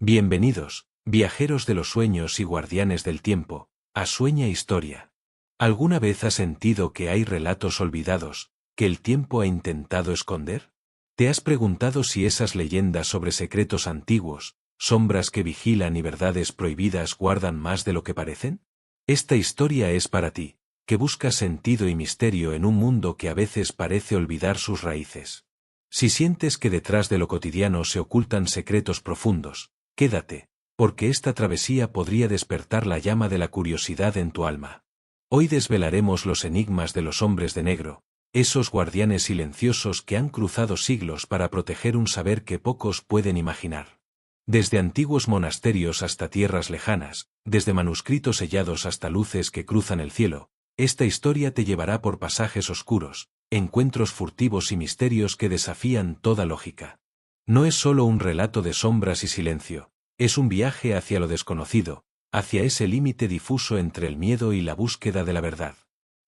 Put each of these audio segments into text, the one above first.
Bienvenidos, viajeros de los sueños y guardianes del tiempo, a Sueña Historia. ¿Alguna vez has sentido que hay relatos olvidados, que el tiempo ha intentado esconder? ¿Te has preguntado si esas leyendas sobre secretos antiguos, sombras que vigilan y verdades prohibidas guardan más de lo que parecen? Esta historia es para ti, que buscas sentido y misterio en un mundo que a veces parece olvidar sus raíces. Si sientes que detrás de lo cotidiano se ocultan secretos profundos, quédate, porque esta travesía podría despertar la llama de la curiosidad en tu alma. Hoy desvelaremos los enigmas de los hombres de negro, esos guardianes silenciosos que han cruzado siglos para proteger un saber que pocos pueden imaginar. Desde antiguos monasterios hasta tierras lejanas, desde manuscritos sellados hasta luces que cruzan el cielo, esta historia te llevará por pasajes oscuros, encuentros furtivos y misterios que desafían toda lógica. No es solo un relato de sombras y silencio, es un viaje hacia lo desconocido, hacia ese límite difuso entre el miedo y la búsqueda de la verdad.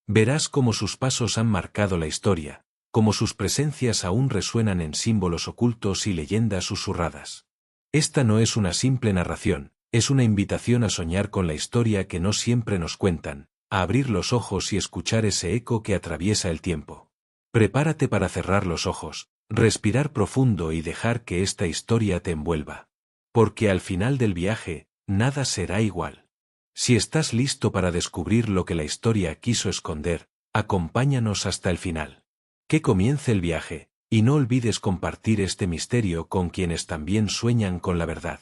Verás cómo sus pasos han marcado la historia, cómo sus presencias aún resuenan en símbolos ocultos y leyendas susurradas. Esta no es una simple narración, es una invitación a soñar con la historia que no siempre nos cuentan, a abrir los ojos y escuchar ese eco que atraviesa el tiempo. Prepárate para cerrar los ojos, respirar profundo y dejar que esta historia te envuelva. Porque al final del viaje, nada será igual. Si estás listo para descubrir lo que la historia quiso esconder, acompáñanos hasta el final. Que comience el viaje, y no olvides compartir este misterio con quienes también sueñan con la verdad.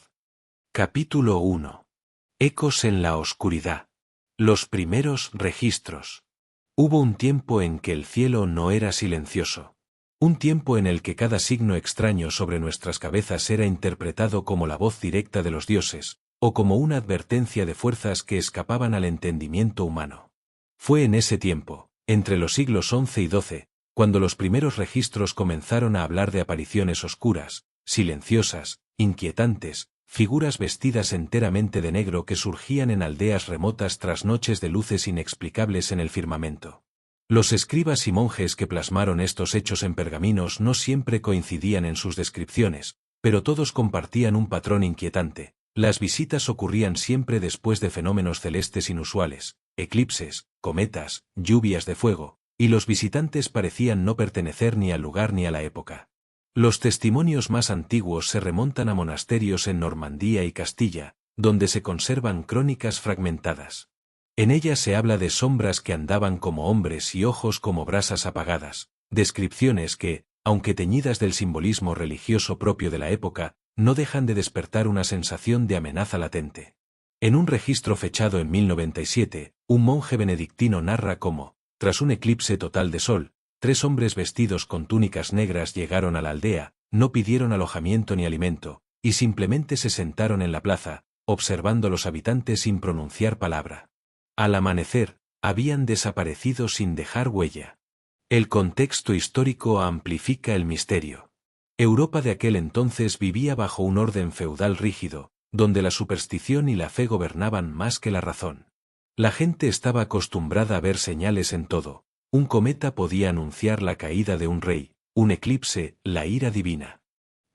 Capítulo 1. Ecos en la oscuridad. Los primeros registros. Hubo un tiempo en que el cielo no era silencioso. Un tiempo en el que cada signo extraño sobre nuestras cabezas era interpretado como la voz directa de los dioses, o como una advertencia de fuerzas que escapaban al entendimiento humano. Fue en ese tiempo, entre los siglos XI y XII, cuando los primeros registros comenzaron a hablar de apariciones oscuras, silenciosas, inquietantes, figuras vestidas enteramente de negro que surgían en aldeas remotas tras noches de luces inexplicables en el firmamento. Los escribas y monjes que plasmaron estos hechos en pergaminos no siempre coincidían en sus descripciones, pero todos compartían un patrón inquietante. Las visitas ocurrían siempre después de fenómenos celestes inusuales, eclipses, cometas, lluvias de fuego, y los visitantes parecían no pertenecer ni al lugar ni a la época. Los testimonios más antiguos se remontan a monasterios en Normandía y Castilla, donde se conservan crónicas fragmentadas. En ellas se habla de sombras que andaban como hombres y ojos como brasas apagadas, descripciones que, aunque teñidas del simbolismo religioso propio de la época, no dejan de despertar una sensación de amenaza latente. En un registro fechado en 1097, un monje benedictino narra cómo, tras un eclipse total de sol, 3 hombres vestidos con túnicas negras llegaron a la aldea, no pidieron alojamiento ni alimento, y simplemente se sentaron en la plaza, observando a los habitantes sin pronunciar palabra. Al amanecer, habían desaparecido sin dejar huella. El contexto histórico amplifica el misterio. Europa de aquel entonces vivía bajo un orden feudal rígido, donde la superstición y la fe gobernaban más que la razón. La gente estaba acostumbrada a ver señales en todo. Un cometa podía anunciar la caída de un rey, un eclipse, la ira divina.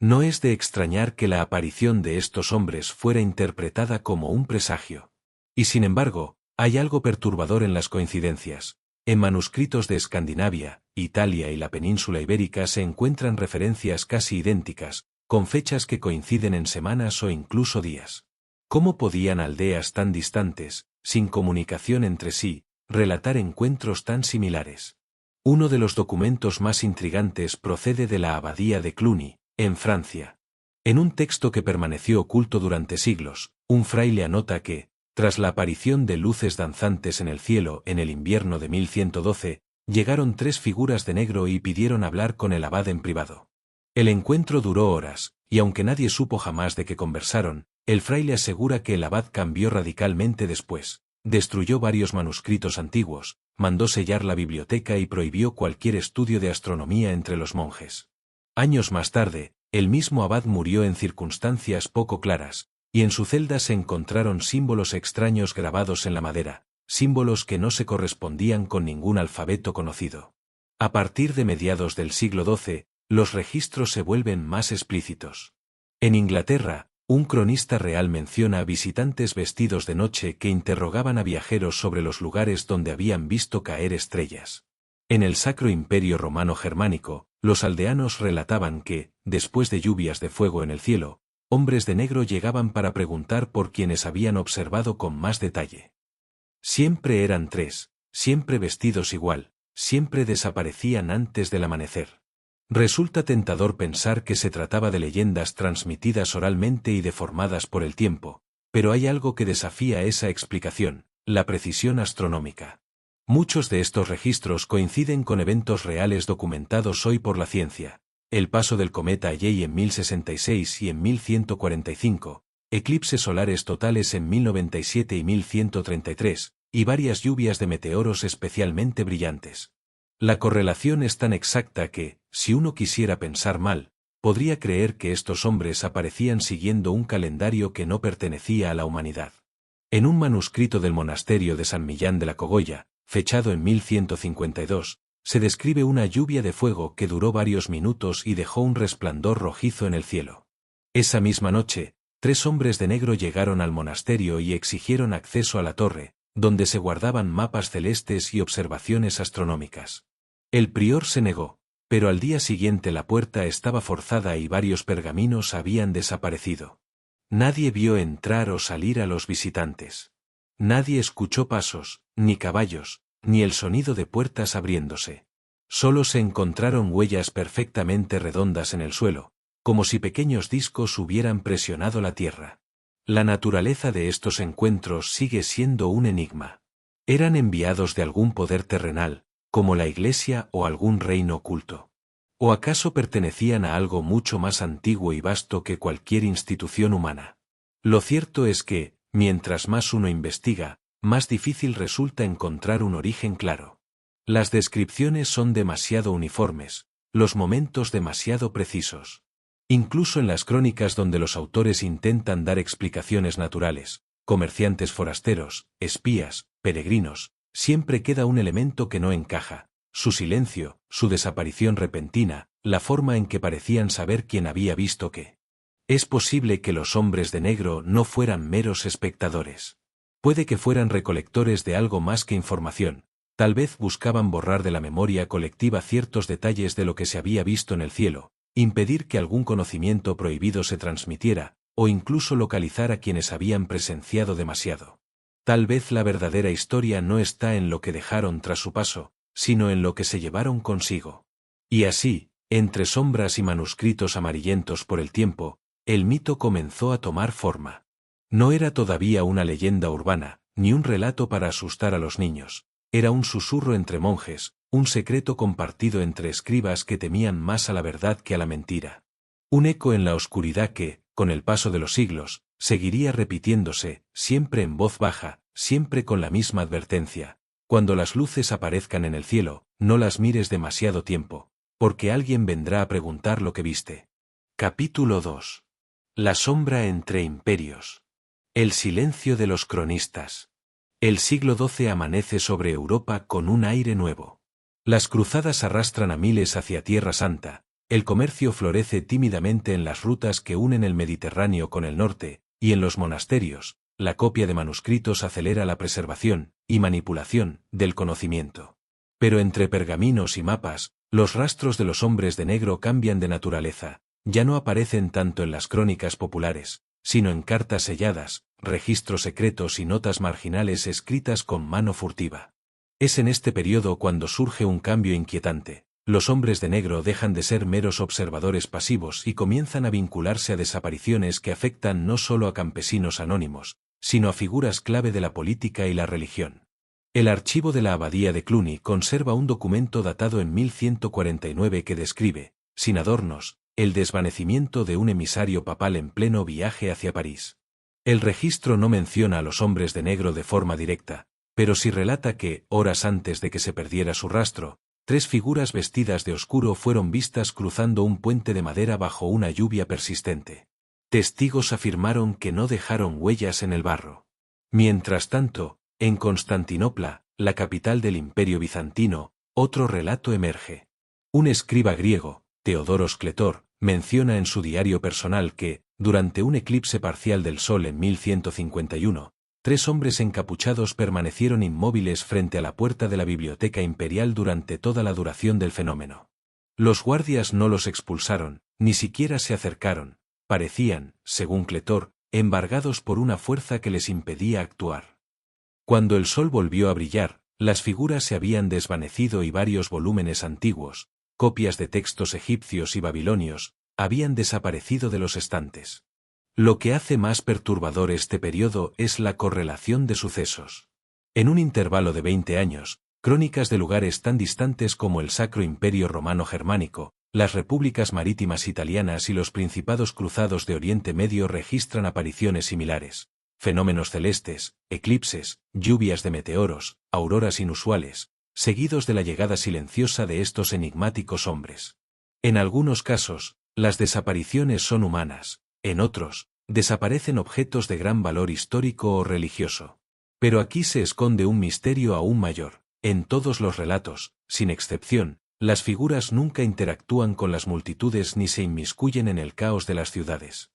No es de extrañar que la aparición de estos hombres fuera interpretada como un presagio. Y sin embargo, hay algo perturbador en las coincidencias. En manuscritos de Escandinavia, Italia y la península ibérica se encuentran referencias casi idénticas, con fechas que coinciden en semanas o incluso días. ¿Cómo podían aldeas tan distantes, sin comunicación entre sí, relatar encuentros tan similares? Uno de los documentos más intrigantes procede de la abadía de Cluny, en Francia. En un texto que permaneció oculto durante siglos, un fraile anota que, tras la aparición de luces danzantes en el cielo en el invierno de 1112, llegaron 3 figuras de negro y pidieron hablar con el abad en privado. El encuentro duró horas, y aunque nadie supo jamás de qué conversaron, el fraile asegura que el abad cambió radicalmente después, destruyó varios manuscritos antiguos, mandó sellar la biblioteca y prohibió cualquier estudio de astronomía entre los monjes. Años más tarde, el mismo abad murió en circunstancias poco claras, y en su celda se encontraron símbolos extraños grabados en la madera, símbolos que no se correspondían con ningún alfabeto conocido. A partir de mediados del siglo XII, los registros se vuelven más explícitos. En Inglaterra, Un cronista real menciona a visitantes vestidos de noche que interrogaban a viajeros sobre los lugares donde habían visto caer estrellas. En el Sacro Imperio Romano Germánico, los aldeanos relataban que, después de lluvias de fuego en el cielo, hombres de negro llegaban para preguntar por quienes habían observado con más detalle. Siempre eran tres, siempre vestidos igual, siempre desaparecían antes del amanecer. Resulta tentador pensar que se trataba de leyendas transmitidas oralmente y deformadas por el tiempo, pero hay algo que desafía esa explicación: la precisión astronómica. Muchos de estos registros coinciden con eventos reales documentados hoy por la ciencia: el paso del cometa Halley en 1066 y en 1145, eclipses solares totales en 1097 y 1133, y varias lluvias de meteoros especialmente brillantes. La correlación es tan exacta que, si uno quisiera pensar mal, podría creer que estos hombres aparecían siguiendo un calendario que no pertenecía a la humanidad. En un manuscrito del monasterio de San Millán de la Cogolla, fechado en 1152, se describe una lluvia de fuego que duró varios minutos y dejó un resplandor rojizo en el cielo. Esa misma noche, 3 hombres de negro llegaron al monasterio y exigieron acceso a la torre, donde se guardaban mapas celestes y observaciones astronómicas. El prior se negó, pero al día siguiente la puerta estaba forzada y varios pergaminos habían desaparecido. Nadie vio entrar o salir a los visitantes. Nadie escuchó pasos, ni caballos, ni el sonido de puertas abriéndose. Solo se encontraron huellas perfectamente redondas en el suelo, como si pequeños discos hubieran presionado la tierra. La naturaleza de estos encuentros sigue siendo un enigma. ¿Eran enviados de algún poder terrenal, como la Iglesia o algún reino oculto? ¿O acaso pertenecían a algo mucho más antiguo y vasto que cualquier institución humana? Lo cierto es que, mientras más uno investiga, más difícil resulta encontrar un origen claro. Las descripciones son demasiado uniformes, los momentos demasiado precisos. Incluso en las crónicas donde los autores intentan dar explicaciones naturales, comerciantes forasteros, espías, peregrinos, siempre queda un elemento que no encaja: su silencio, su desaparición repentina, la forma en que parecían saber quién había visto qué. Es posible que los hombres de negro no fueran meros espectadores. Puede que fueran recolectores de algo más que información. Tal vez buscaban borrar de la memoria colectiva ciertos detalles de lo que se había visto en el cielo, impedir que algún conocimiento prohibido se transmitiera, o incluso localizar a quienes habían presenciado demasiado. Tal vez la verdadera historia no está en lo que dejaron tras su paso, sino en lo que se llevaron consigo. Y así, entre sombras y manuscritos amarillentos por el tiempo, el mito comenzó a tomar forma. No era todavía una leyenda urbana, ni un relato para asustar a los niños. Era un susurro entre monjes, un secreto compartido entre escribas que temían más a la verdad que a la mentira. Un eco en la oscuridad que, con el paso de los siglos, seguiría repitiéndose, siempre en voz baja, siempre con la misma advertencia: cuando las luces aparezcan en el cielo, no las mires demasiado tiempo, porque alguien vendrá a preguntar lo que viste. Capítulo 2. La sombra entre imperios. El silencio de los cronistas. El siglo XII amanece sobre Europa con un aire nuevo. Las cruzadas arrastran a miles hacia Tierra Santa, el comercio florece tímidamente en las rutas que unen el Mediterráneo con el norte, y en los monasterios, la copia de manuscritos acelera la preservación y manipulación del conocimiento. Pero entre pergaminos y mapas, los rastros de los hombres de negro cambian de naturaleza, ya no aparecen tanto en las crónicas populares, sino en cartas selladas, registros secretos y notas marginales escritas con mano furtiva. Es en este periodo cuando surge un cambio inquietante. Los hombres de negro dejan de ser meros observadores pasivos y comienzan a vincularse a desapariciones que afectan no solo a campesinos anónimos, sino a figuras clave de la política y la religión. El archivo de la abadía de Cluny conserva un documento datado en 1149 que describe, sin adornos, el desvanecimiento de un emisario papal en pleno viaje hacia París. El registro no menciona a los hombres de negro de forma directa, pero sí relata que, horas antes de que se perdiera su rastro, 3 figuras vestidas de oscuro fueron vistas cruzando un puente de madera bajo una lluvia persistente. Testigos afirmaron que no dejaron huellas en el barro. Mientras tanto, en Constantinopla, la capital del Imperio bizantino, otro relato emerge. Un escriba griego, Teodoros Cletor, menciona en su diario personal que, durante un eclipse parcial del Sol en 1151, 3 hombres encapuchados permanecieron inmóviles frente a la puerta de la Biblioteca Imperial durante toda la duración del fenómeno. Los guardias no los expulsaron, ni siquiera se acercaron, parecían, según Cletor, embargados por una fuerza que les impedía actuar. Cuando el sol volvió a brillar, las figuras se habían desvanecido y varios volúmenes antiguos, copias de textos egipcios y babilonios, habían desaparecido de los estantes. Lo que hace más perturbador este periodo es la correlación de sucesos. En un intervalo de 20 años, crónicas de lugares tan distantes como el Sacro Imperio Romano Germánico, las repúblicas marítimas italianas y los principados cruzados de Oriente Medio registran apariciones similares, fenómenos celestes, eclipses, lluvias de meteoros, auroras inusuales, seguidos de la llegada silenciosa de estos enigmáticos hombres. En algunos casos, las desapariciones son humanas, en otros, desaparecen objetos de gran valor histórico o religioso. Pero aquí se esconde un misterio aún mayor. En todos los relatos, sin excepción, las figuras nunca interactúan con las multitudes ni se inmiscuyen en el caos de las ciudades.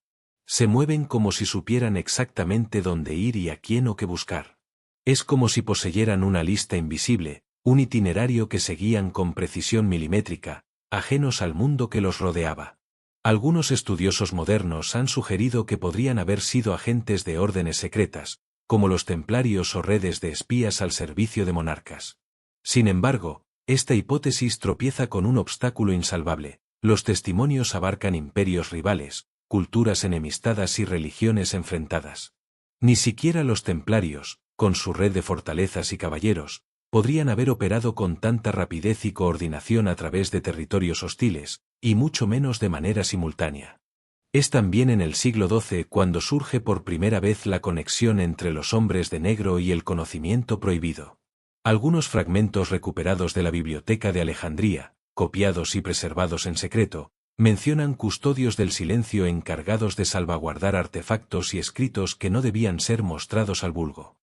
Se mueven como si supieran exactamente dónde ir y a quién o qué buscar. Es como si poseyeran una lista invisible, un itinerario que seguían con precisión milimétrica, ajenos al mundo que los rodeaba. Algunos estudiosos modernos han sugerido que podrían haber sido agentes de órdenes secretas, como los templarios o redes de espías al servicio de monarcas. Sin embargo, esta hipótesis tropieza con un obstáculo insalvable. Los testimonios abarcan imperios rivales, culturas enemistadas y religiones enfrentadas. Ni siquiera los templarios, con su red de fortalezas y caballeros, podrían haber operado con tanta rapidez y coordinación a través de territorios hostiles, y mucho menos de manera simultánea. Es también en el siglo XII cuando surge por primera vez la conexión entre los hombres de negro y el conocimiento prohibido. Algunos fragmentos recuperados de la Biblioteca de Alejandría, copiados y preservados en secreto, mencionan custodios del silencio encargados de salvaguardar artefactos y escritos que no debían ser mostrados al vulgo.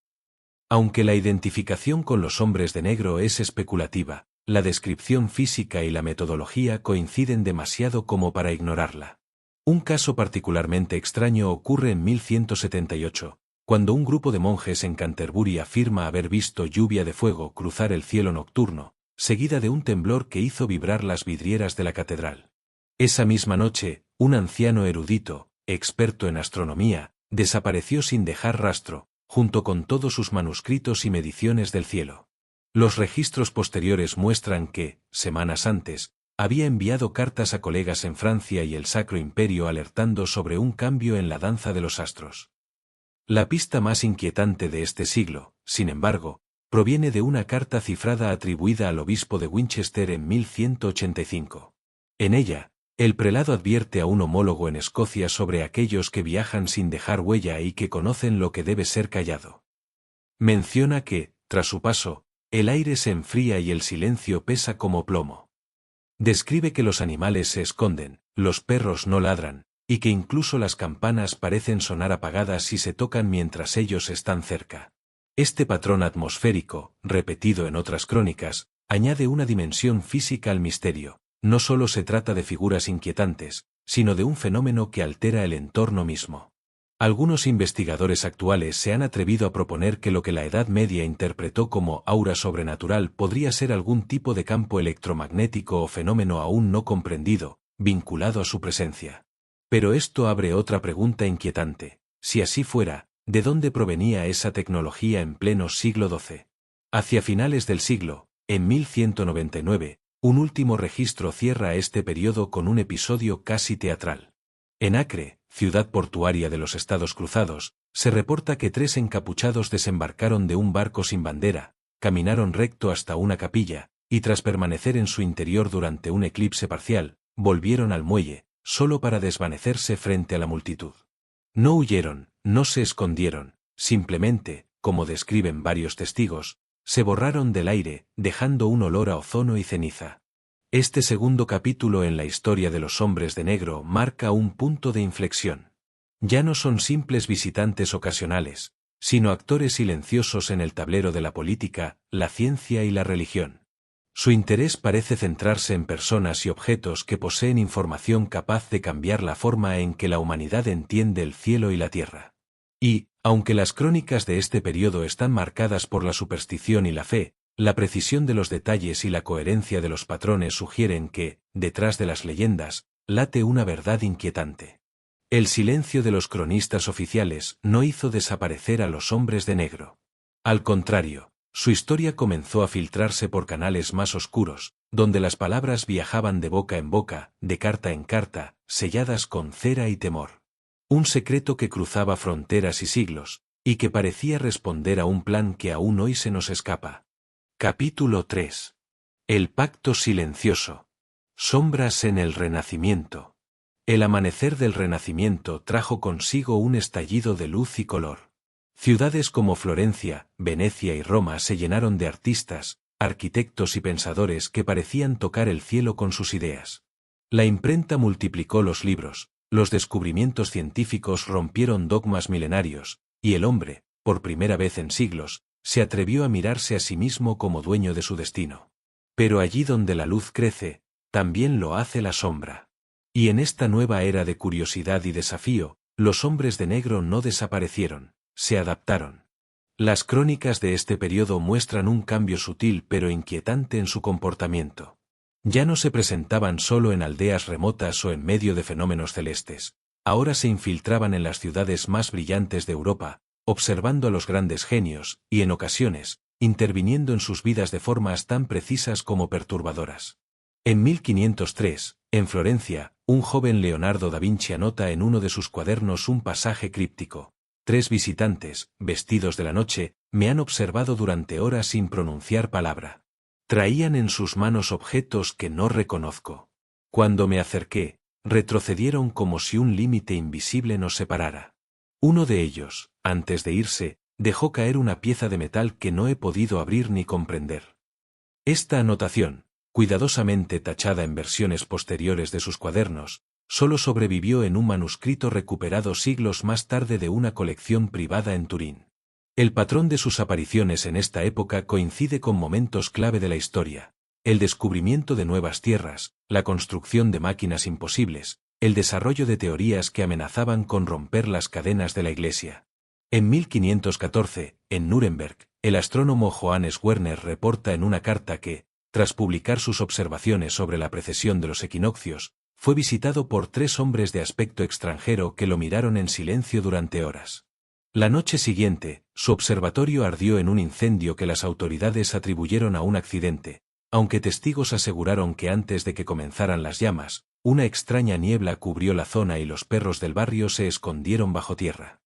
Aunque la identificación con los hombres de negro es especulativa, la descripción física y la metodología coinciden demasiado como para ignorarla. Un caso particularmente extraño ocurre en 1178, cuando un grupo de monjes en Canterbury afirma haber visto lluvia de fuego cruzar el cielo nocturno, seguida de un temblor que hizo vibrar las vidrieras de la catedral. Esa misma noche, un anciano erudito, experto en astronomía, desapareció sin dejar rastro, junto con todos sus manuscritos y mediciones del cielo. Los registros posteriores muestran que, semanas antes, había enviado cartas a colegas en Francia y el Sacro Imperio alertando sobre un cambio en la danza de los astros. La pista más inquietante de este siglo, sin embargo, proviene de una carta cifrada atribuida al obispo de Winchester en 1185. En ella, el prelado advierte a un homólogo en Escocia sobre aquellos que viajan sin dejar huella y que conocen lo que debe ser callado. Menciona que, tras su paso, el aire se enfría y el silencio pesa como plomo. Describe que los animales se esconden, los perros no ladran, y que incluso las campanas parecen sonar apagadas si se tocan mientras ellos están cerca. Este patrón atmosférico, repetido en otras crónicas, añade una dimensión física al misterio. No solo se trata de figuras inquietantes, sino de un fenómeno que altera el entorno mismo. Algunos investigadores actuales se han atrevido a proponer que lo que la Edad Media interpretó como aura sobrenatural podría ser algún tipo de campo electromagnético o fenómeno aún no comprendido, vinculado a su presencia. Pero esto abre otra pregunta inquietante. Si así fuera, ¿de dónde provenía esa tecnología en pleno siglo XII? Hacia finales del siglo, en 1199, un último registro cierra este periodo con un episodio casi teatral. En Acre, ciudad portuaria de los Estados Cruzados, se reporta que 3 encapuchados desembarcaron de un barco sin bandera, caminaron recto hasta una capilla, y tras permanecer en su interior durante un eclipse parcial, volvieron al muelle, solo para desvanecerse frente a la multitud. No huyeron, no se escondieron, simplemente, como describen varios testigos, se borraron del aire, dejando un olor a ozono y ceniza. Este segundo capítulo en la historia de los hombres de negro marca un punto de inflexión. Ya no son simples visitantes ocasionales, sino actores silenciosos en el tablero de la política, la ciencia y la religión. Su interés parece centrarse en personas y objetos que poseen información capaz de cambiar la forma en que la humanidad entiende el cielo y la tierra. Y, aunque las crónicas de este periodo están marcadas por la superstición y la fe, la precisión de los detalles y la coherencia de los patrones sugieren que, detrás de las leyendas, late una verdad inquietante. El silencio de los cronistas oficiales no hizo desaparecer a los hombres de negro. Al contrario, su historia comenzó a filtrarse por canales más oscuros, donde las palabras viajaban de boca en boca, de carta en carta, selladas con cera y temor. Un secreto que cruzaba fronteras y siglos, y que parecía responder a un plan que aún hoy se nos escapa. Capítulo 3. El pacto silencioso. Sombras en el Renacimiento. El amanecer del Renacimiento trajo consigo un estallido de luz y color. Ciudades como Florencia, Venecia y Roma se llenaron de artistas, arquitectos y pensadores que parecían tocar el cielo con sus ideas. La imprenta multiplicó los libros, los descubrimientos científicos rompieron dogmas milenarios, y el hombre, por primera vez en siglos, se atrevió a mirarse a sí mismo como dueño de su destino. Pero allí donde la luz crece, también lo hace la sombra. Y en esta nueva era de curiosidad y desafío, los hombres de negro no desaparecieron, se adaptaron. Las crónicas de este periodo muestran un cambio sutil pero inquietante en su comportamiento. Ya no se presentaban solo en aldeas remotas o en medio de fenómenos celestes, ahora se infiltraban en las ciudades más brillantes de Europa, observando a los grandes genios, y en ocasiones, interviniendo en sus vidas de formas tan precisas como perturbadoras. En 1503, en Florencia, un joven Leonardo da Vinci anota en uno de sus cuadernos un pasaje críptico. 3 visitantes, vestidos de la noche, me han observado durante horas sin pronunciar palabra. Traían en sus manos objetos que no reconozco. Cuando me acerqué, retrocedieron como si un límite invisible nos separara. Uno de ellos, antes de irse, dejó caer una pieza de metal que no he podido abrir ni comprender. Esta anotación, cuidadosamente tachada en versiones posteriores de sus cuadernos, solo sobrevivió en un manuscrito recuperado siglos más tarde de una colección privada en Turín. El patrón de sus apariciones en esta época coincide con momentos clave de la historia: el descubrimiento de nuevas tierras, la construcción de máquinas imposibles, el desarrollo de teorías que amenazaban con romper las cadenas de la Iglesia. En 1514, en Nuremberg, el astrónomo Johannes Werner reporta en una carta que, tras publicar sus observaciones sobre la precesión de los equinoccios, fue visitado por 3 hombres de aspecto extranjero que lo miraron en silencio durante horas. La noche siguiente, su observatorio ardió en un incendio que las autoridades atribuyeron a un accidente, aunque testigos aseguraron que antes de que comenzaran las llamas, una extraña niebla cubrió la zona y los perros del barrio se escondieron bajo tierra.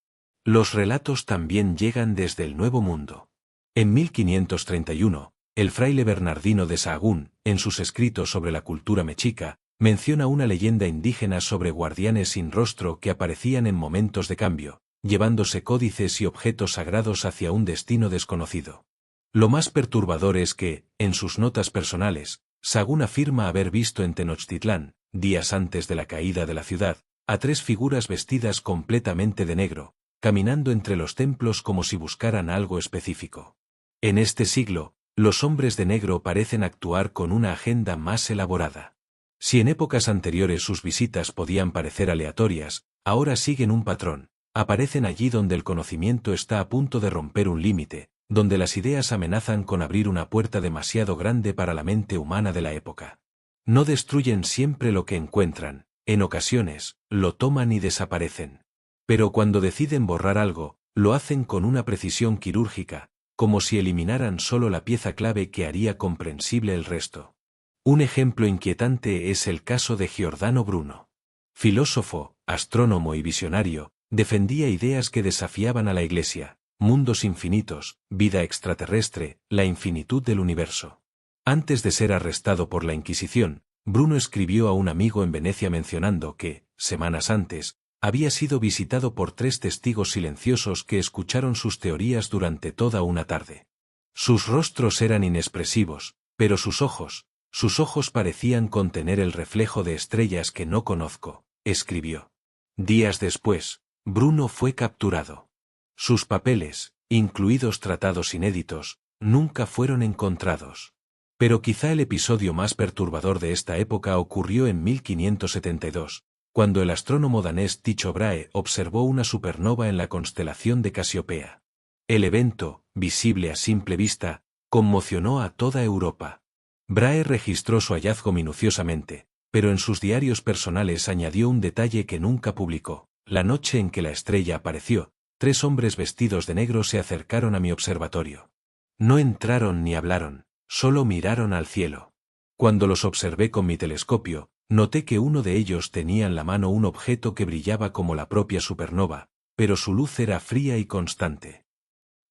Los relatos también llegan desde el Nuevo Mundo. En 1531, el fraile Bernardino de Sahagún, en sus escritos sobre la cultura mexica, menciona una leyenda indígena sobre guardianes sin rostro que aparecían en momentos de cambio, llevándose códices y objetos sagrados hacia un destino desconocido. Lo más perturbador es que, en sus notas personales, Sahagún afirma haber visto en Tenochtitlán, días antes de la caída de la ciudad, a 3 figuras vestidas completamente de negro, caminando entre los templos como si buscaran algo específico. En este siglo, los hombres de negro parecen actuar con una agenda más elaborada. Si en épocas anteriores sus visitas podían parecer aleatorias, ahora siguen un patrón, aparecen allí donde el conocimiento está a punto de romper un límite, donde las ideas amenazan con abrir una puerta demasiado grande para la mente humana de la época. No destruyen siempre lo que encuentran, en ocasiones, lo toman y desaparecen. Pero cuando deciden borrar algo, lo hacen con una precisión quirúrgica, como si eliminaran solo la pieza clave que haría comprensible el resto. Un ejemplo inquietante es el caso de Giordano Bruno. Filósofo, astrónomo y visionario, defendía ideas que desafiaban a la Iglesia: mundos infinitos, vida extraterrestre, la infinitud del universo. Antes de ser arrestado por la Inquisición, Bruno escribió a un amigo en Venecia mencionando que, semanas antes, había sido visitado por 3 testigos silenciosos que escucharon sus teorías durante toda una tarde. Sus rostros eran inexpresivos, pero sus ojos parecían contener el reflejo de estrellas que no conozco, escribió. Días después, Bruno fue capturado. Sus papeles, incluidos tratados inéditos, nunca fueron encontrados. Pero quizá el episodio más perturbador de esta época ocurrió en 1572, cuando el astrónomo danés Tycho Brahe observó una supernova en la constelación de Casiopea. El evento, visible a simple vista, conmocionó a toda Europa. Brahe registró su hallazgo minuciosamente, pero en sus diarios personales añadió un detalle que nunca publicó. La noche en que la estrella apareció, 3 hombres vestidos de negro se acercaron a mi observatorio. No entraron ni hablaron, solo miraron al cielo. Cuando los observé con mi telescopio, noté que uno de ellos tenía en la mano un objeto que brillaba como la propia supernova, pero su luz era fría y constante.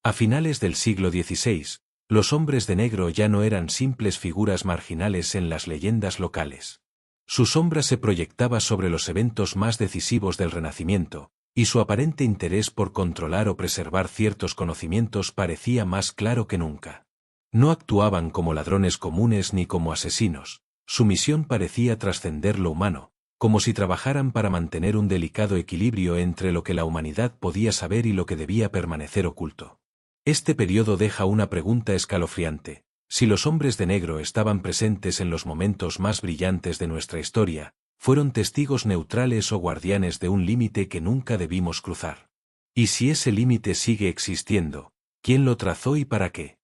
A finales del siglo XVI, los hombres de negro ya no eran simples figuras marginales en las leyendas locales. Su sombra se proyectaba sobre los eventos más decisivos del Renacimiento, y su aparente interés por controlar o preservar ciertos conocimientos parecía más claro que nunca. No actuaban como ladrones comunes ni como asesinos, su misión parecía trascender lo humano, como si trabajaran para mantener un delicado equilibrio entre lo que la humanidad podía saber y lo que debía permanecer oculto. Este periodo deja una pregunta escalofriante. Si los hombres de negro estaban presentes en los momentos más brillantes de nuestra historia, ¿fueron testigos neutrales o guardianes de un límite que nunca debimos cruzar? Y si ese límite sigue existiendo, ¿quién lo trazó y para qué?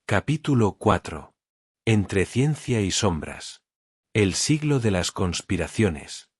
Capítulo 4. Entre ciencia y sombras. El siglo de las conspiraciones.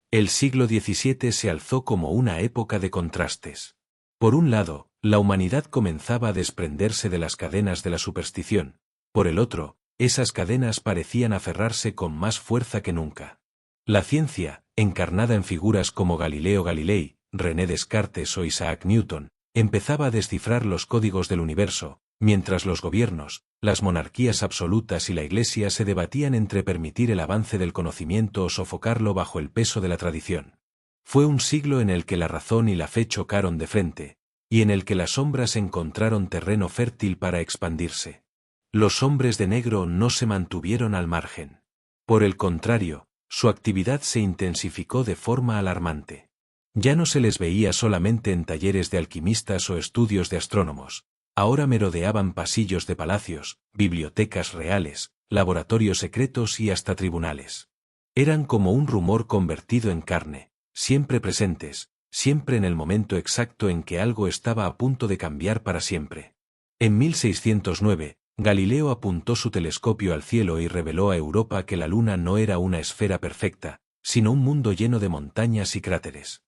El siglo XVII se alzó como una época de contrastes. Por un lado, la humanidad comenzaba a desprenderse de las cadenas de la superstición. Por el otro, esas cadenas parecían aferrarse con más fuerza que nunca. La ciencia, encarnada en figuras como Galileo Galilei, René Descartes o Isaac Newton, empezaba a descifrar los códigos del universo, mientras los gobiernos, las monarquías absolutas y la Iglesia se debatían entre permitir el avance del conocimiento o sofocarlo bajo el peso de la tradición. Fue un siglo en el que la razón y la fe chocaron de frente, y en el que las sombras encontraron terreno fértil para expandirse. Los hombres de negro no se mantuvieron al margen. Por el contrario, su actividad se intensificó de forma alarmante. Ya no se les veía solamente en talleres de alquimistas o estudios de astrónomos, ahora merodeaban pasillos de palacios, bibliotecas reales, laboratorios secretos y hasta tribunales. Eran como un rumor convertido en carne, siempre presentes, siempre en el momento exacto en que algo estaba a punto de cambiar para siempre. En 1609, Galileo apuntó su telescopio al cielo y reveló a Europa que la Luna no era una esfera perfecta, sino un mundo lleno de montañas y cráteres.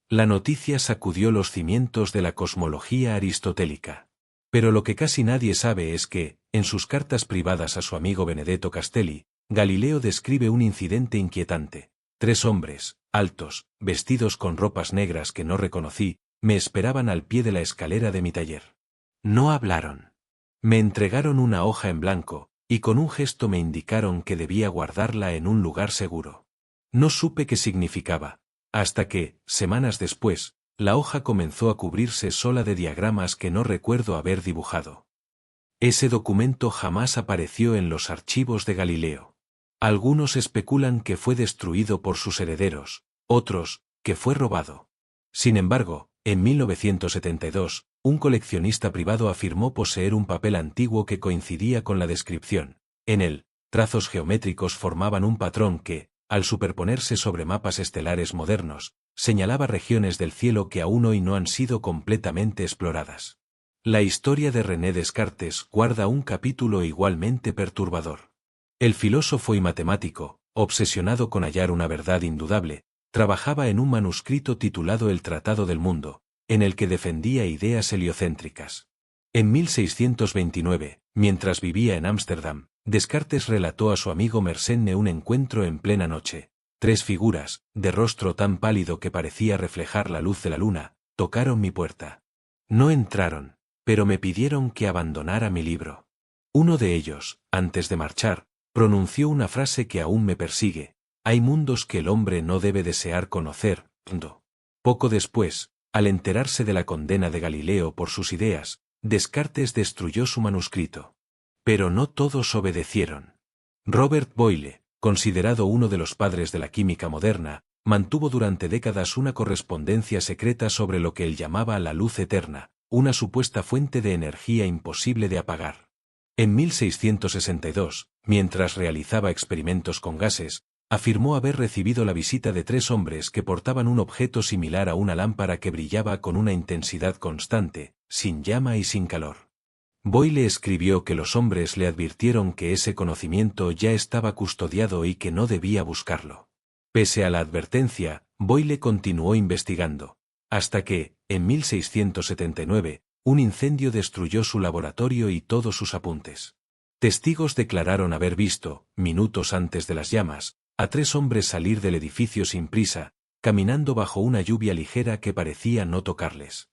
La noticia sacudió los cimientos de la cosmología aristotélica. Pero lo que casi nadie sabe es que, en sus cartas privadas a su amigo Benedetto Castelli, Galileo describe un incidente inquietante. 3 hombres, altos, vestidos con ropas negras que no reconocí, me esperaban al pie de la escalera de mi taller. No hablaron. Me entregaron una hoja en blanco, y con un gesto me indicaron que debía guardarla en un lugar seguro. No supe qué significaba, hasta que, semanas después, la hoja comenzó a cubrirse sola de diagramas que no recuerdo haber dibujado. Ese documento jamás apareció en los archivos de Galileo. Algunos especulan que fue destruido por sus herederos, otros, que fue robado. Sin embargo, en 1972, un coleccionista privado afirmó poseer un papel antiguo que coincidía con la descripción. En él, trazos geométricos formaban un patrón que, al superponerse sobre mapas estelares modernos, señalaba regiones del cielo que aún hoy no han sido completamente exploradas. La historia de René Descartes guarda un capítulo igualmente perturbador. El filósofo y matemático, obsesionado con hallar una verdad indudable, trabajaba en un manuscrito titulado El Tratado del Mundo, en el que defendía ideas heliocéntricas. En 1629, mientras vivía en Ámsterdam, Descartes relató a su amigo Mersenne un encuentro en plena noche. 3 figuras, de rostro tan pálido que parecía reflejar la luz de la luna, tocaron mi puerta. No entraron, pero me pidieron que abandonara mi libro. Uno de ellos, antes de marchar, pronunció una frase que aún me persigue: hay mundos que el hombre no debe desear conocer. Poco después, al enterarse de la condena de Galileo por sus ideas, Descartes destruyó su manuscrito. Pero no todos obedecieron. Robert Boyle, considerado uno de los padres de la química moderna, mantuvo durante décadas una correspondencia secreta sobre lo que él llamaba la luz eterna, una supuesta fuente de energía imposible de apagar. En 1662, mientras realizaba experimentos con gases, afirmó haber recibido la visita de 3 hombres que portaban un objeto similar a una lámpara que brillaba con una intensidad constante, sin llama y sin calor. Boyle escribió que los hombres le advirtieron que ese conocimiento ya estaba custodiado y que no debía buscarlo. Pese a la advertencia, Boyle continuó investigando, hasta que, en 1679, un incendio destruyó su laboratorio y todos sus apuntes. Testigos declararon haber visto, minutos antes de las llamas, a 3 hombres salir del edificio sin prisa, caminando bajo una lluvia ligera que parecía no tocarles.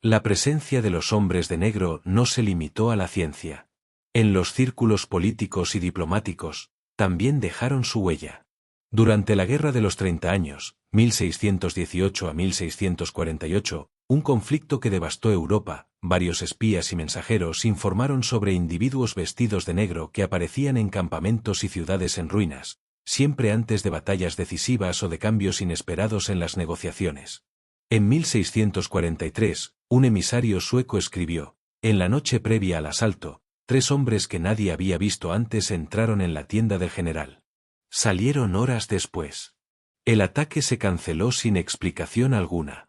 La presencia de los hombres de negro no se limitó a la ciencia. En los círculos políticos y diplomáticos, también dejaron su huella. Durante la Guerra de los 30 años, 1618 a 1648, un conflicto que devastó Europa, varios espías y mensajeros informaron sobre individuos vestidos de negro que aparecían en campamentos y ciudades en ruinas, siempre antes de batallas decisivas o de cambios inesperados en las negociaciones. En 1643, un emisario sueco escribió: en la noche previa al asalto, 3 hombres que nadie había visto antes entraron en la tienda del general. Salieron horas después. El ataque se canceló sin explicación alguna.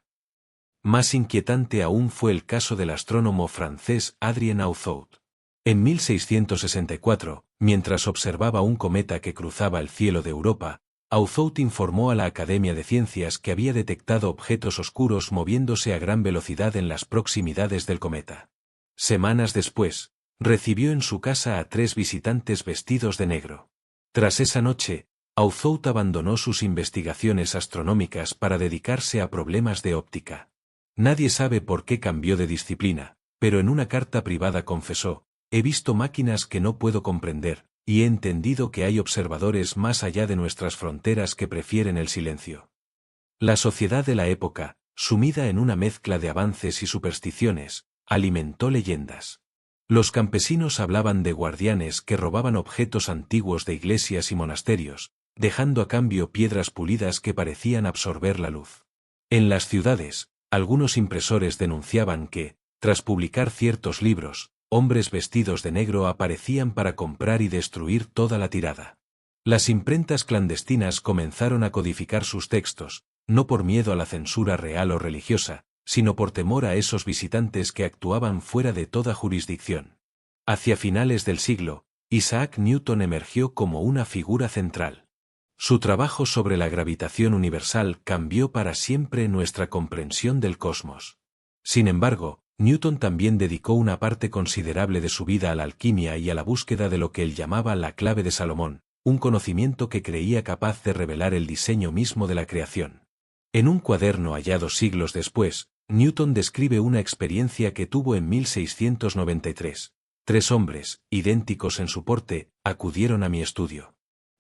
Más inquietante aún fue el caso del astrónomo francés Adrien Auzout. En 1664, mientras observaba un cometa que cruzaba el cielo de Europa, Auzout informó a la Academia de Ciencias que había detectado objetos oscuros moviéndose a gran velocidad en las proximidades del cometa. Semanas después, recibió en su casa a 3 visitantes vestidos de negro. Tras esa noche, Auzout abandonó sus investigaciones astronómicas para dedicarse a problemas de óptica. Nadie sabe por qué cambió de disciplina, pero en una carta privada confesó: he visto máquinas que no puedo comprender, y he entendido que hay observadores más allá de nuestras fronteras que prefieren el silencio. La sociedad de la época, sumida en una mezcla de avances y supersticiones, alimentó leyendas. Los campesinos hablaban de guardianes que robaban objetos antiguos de iglesias y monasterios, dejando a cambio piedras pulidas que parecían absorber la luz. En las ciudades, algunos impresores denunciaban que, tras publicar ciertos libros, hombres vestidos de negro aparecían para comprar y destruir toda la tirada. Las imprentas clandestinas comenzaron a codificar sus textos, no por miedo a la censura real o religiosa, sino por temor a esos visitantes que actuaban fuera de toda jurisdicción. Hacia finales del siglo, Isaac Newton emergió como una figura central. Su trabajo sobre la gravitación universal cambió para siempre nuestra comprensión del cosmos. Sin embargo, Newton también dedicó una parte considerable de su vida a la alquimia y a la búsqueda de lo que él llamaba la clave de Salomón, un conocimiento que creía capaz de revelar el diseño mismo de la creación. En un cuaderno hallado siglos después, Newton describe una experiencia que tuvo en 1693. 3 hombres, idénticos en su porte, acudieron a mi estudio.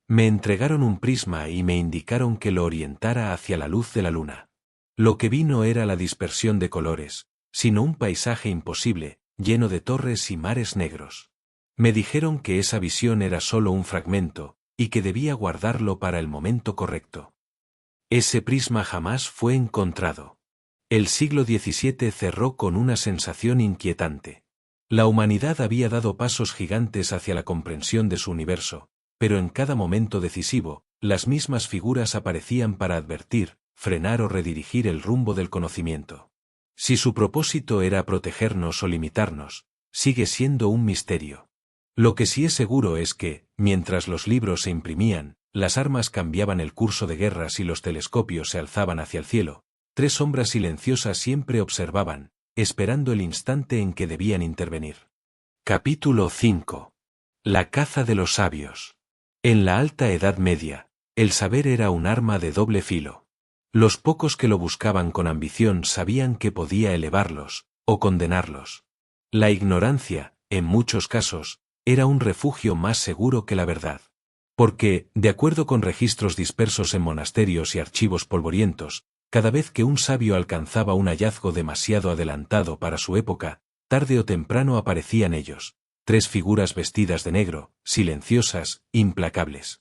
Me entregaron un prisma y me indicaron que lo orientara hacia la luz de la luna. Lo que vi no era la dispersión de colores, sino un paisaje imposible, lleno de torres y mares negros. Me dijeron que esa visión era solo un fragmento, y que debía guardarlo para el momento correcto. Ese prisma jamás fue encontrado. El siglo XVII cerró con una sensación inquietante. La humanidad había dado pasos gigantes hacia la comprensión de su universo, pero en cada momento decisivo, las mismas figuras aparecían para advertir, frenar o redirigir el rumbo del conocimiento. Si su propósito era protegernos o limitarnos, sigue siendo un misterio. Lo que sí es seguro es que, mientras los libros se imprimían, las armas cambiaban el curso de guerras y los telescopios se alzaban hacia el cielo, 3 sombras silenciosas siempre observaban, esperando el instante en que debían intervenir. Capítulo 5. La caza de los sabios. En la Alta Edad Media, el saber era un arma de doble filo. Los pocos que lo buscaban con ambición sabían que podía elevarlos, o condenarlos. La ignorancia, en muchos casos, era un refugio más seguro que la verdad. Porque, de acuerdo con registros dispersos en monasterios y archivos polvorientos, cada vez que un sabio alcanzaba un hallazgo demasiado adelantado para su época, tarde o temprano aparecían ellos, 3 figuras vestidas de negro, silenciosas, implacables.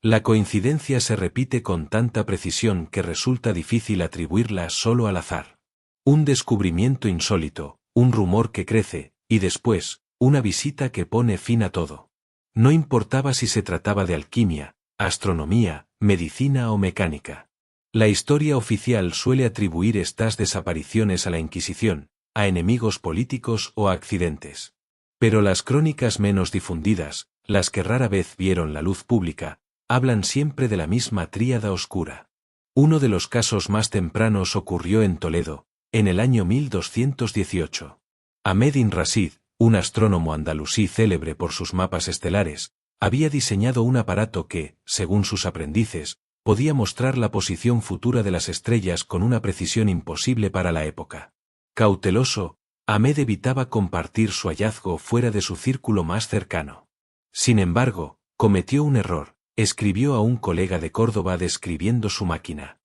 La coincidencia se repite con tanta precisión que resulta difícil atribuirla solo al azar. Un descubrimiento insólito, un rumor que crece, y después, una visita que pone fin a todo. No importaba si se trataba de alquimia, astronomía, medicina o mecánica. La historia oficial suele atribuir estas desapariciones a la Inquisición, a enemigos políticos o a accidentes. Pero las crónicas menos difundidas, las que rara vez vieron la luz pública, hablan siempre de la misma tríada oscura. Uno de los casos más tempranos ocurrió en Toledo, en el año 1218. Ahmed bin Rashid, un astrónomo andalusí célebre por sus mapas estelares, había diseñado un aparato que, según sus aprendices, podía mostrar la posición futura de las estrellas con una precisión imposible para la época. Cauteloso, Ahmed evitaba compartir su hallazgo fuera de su círculo más cercano. Sin embargo, cometió un error, escribió a un colega de Córdoba describiendo su máquina.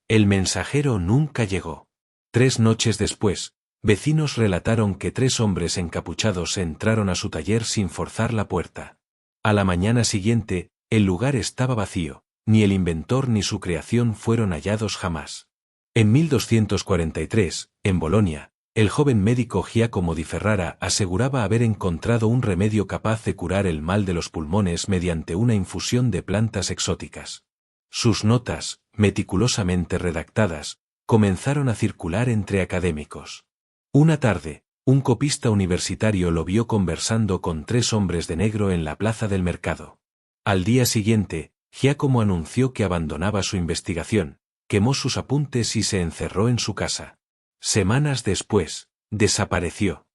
El mensajero nunca llegó. 3 noches después, vecinos relataron que 3 hombres encapuchados entraron a su taller sin forzar la puerta. A la mañana siguiente, el lugar estaba vacío, ni el inventor ni su creación fueron hallados jamás. En 1243, en Bolonia, el joven médico Giacomo di Ferrara aseguraba haber encontrado un remedio capaz de curar el mal de los pulmones mediante una infusión de plantas exóticas. Sus notas, meticulosamente redactadas, comenzaron a circular entre académicos. Una tarde, un copista universitario lo vio conversando con 3 hombres de negro en la plaza del mercado. Al día siguiente, Giacomo anunció que abandonaba su investigación, quemó sus apuntes y se encerró en su casa. Semanas después, desapareció.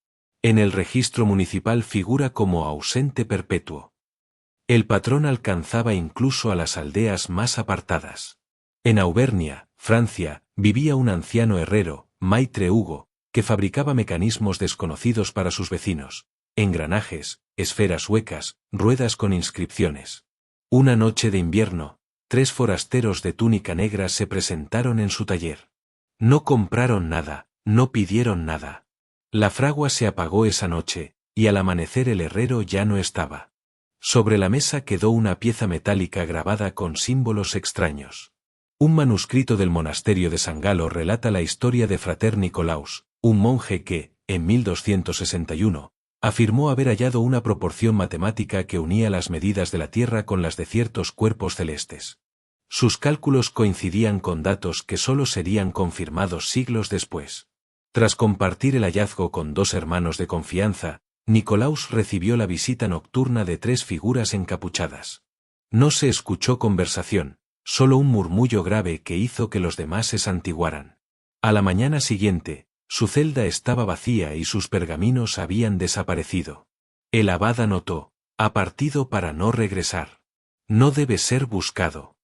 En el registro municipal figura como ausente perpetuo. El patrón alcanzaba incluso a las aldeas más apartadas. En Auvernia, Francia, vivía un anciano herrero, Maitre Hugo, que fabricaba mecanismos desconocidos para sus vecinos, engranajes, esferas huecas, ruedas con inscripciones. Una noche de invierno, 3 forasteros de túnica negra se presentaron en su taller. No compraron nada, no pidieron nada. La fragua se apagó esa noche, y al amanecer el herrero ya no estaba. Sobre la mesa quedó una pieza metálica grabada con símbolos extraños. Un manuscrito del monasterio de San Galo relata la historia de Frater Nicolaus, un monje que, en 1261, afirmó haber hallado una proporción matemática que unía las medidas de la Tierra con las de ciertos cuerpos celestes. Sus cálculos coincidían con datos que solo serían confirmados siglos después. Tras compartir el hallazgo con 2 hermanos de confianza, Nicolaus recibió la visita nocturna de 3 figuras encapuchadas. No se escuchó conversación, solo un murmullo grave que hizo que los demás se santiguaran. A la mañana siguiente, su celda estaba vacía y sus pergaminos habían desaparecido. El abad anotó: ha partido para no regresar. No debe ser buscado.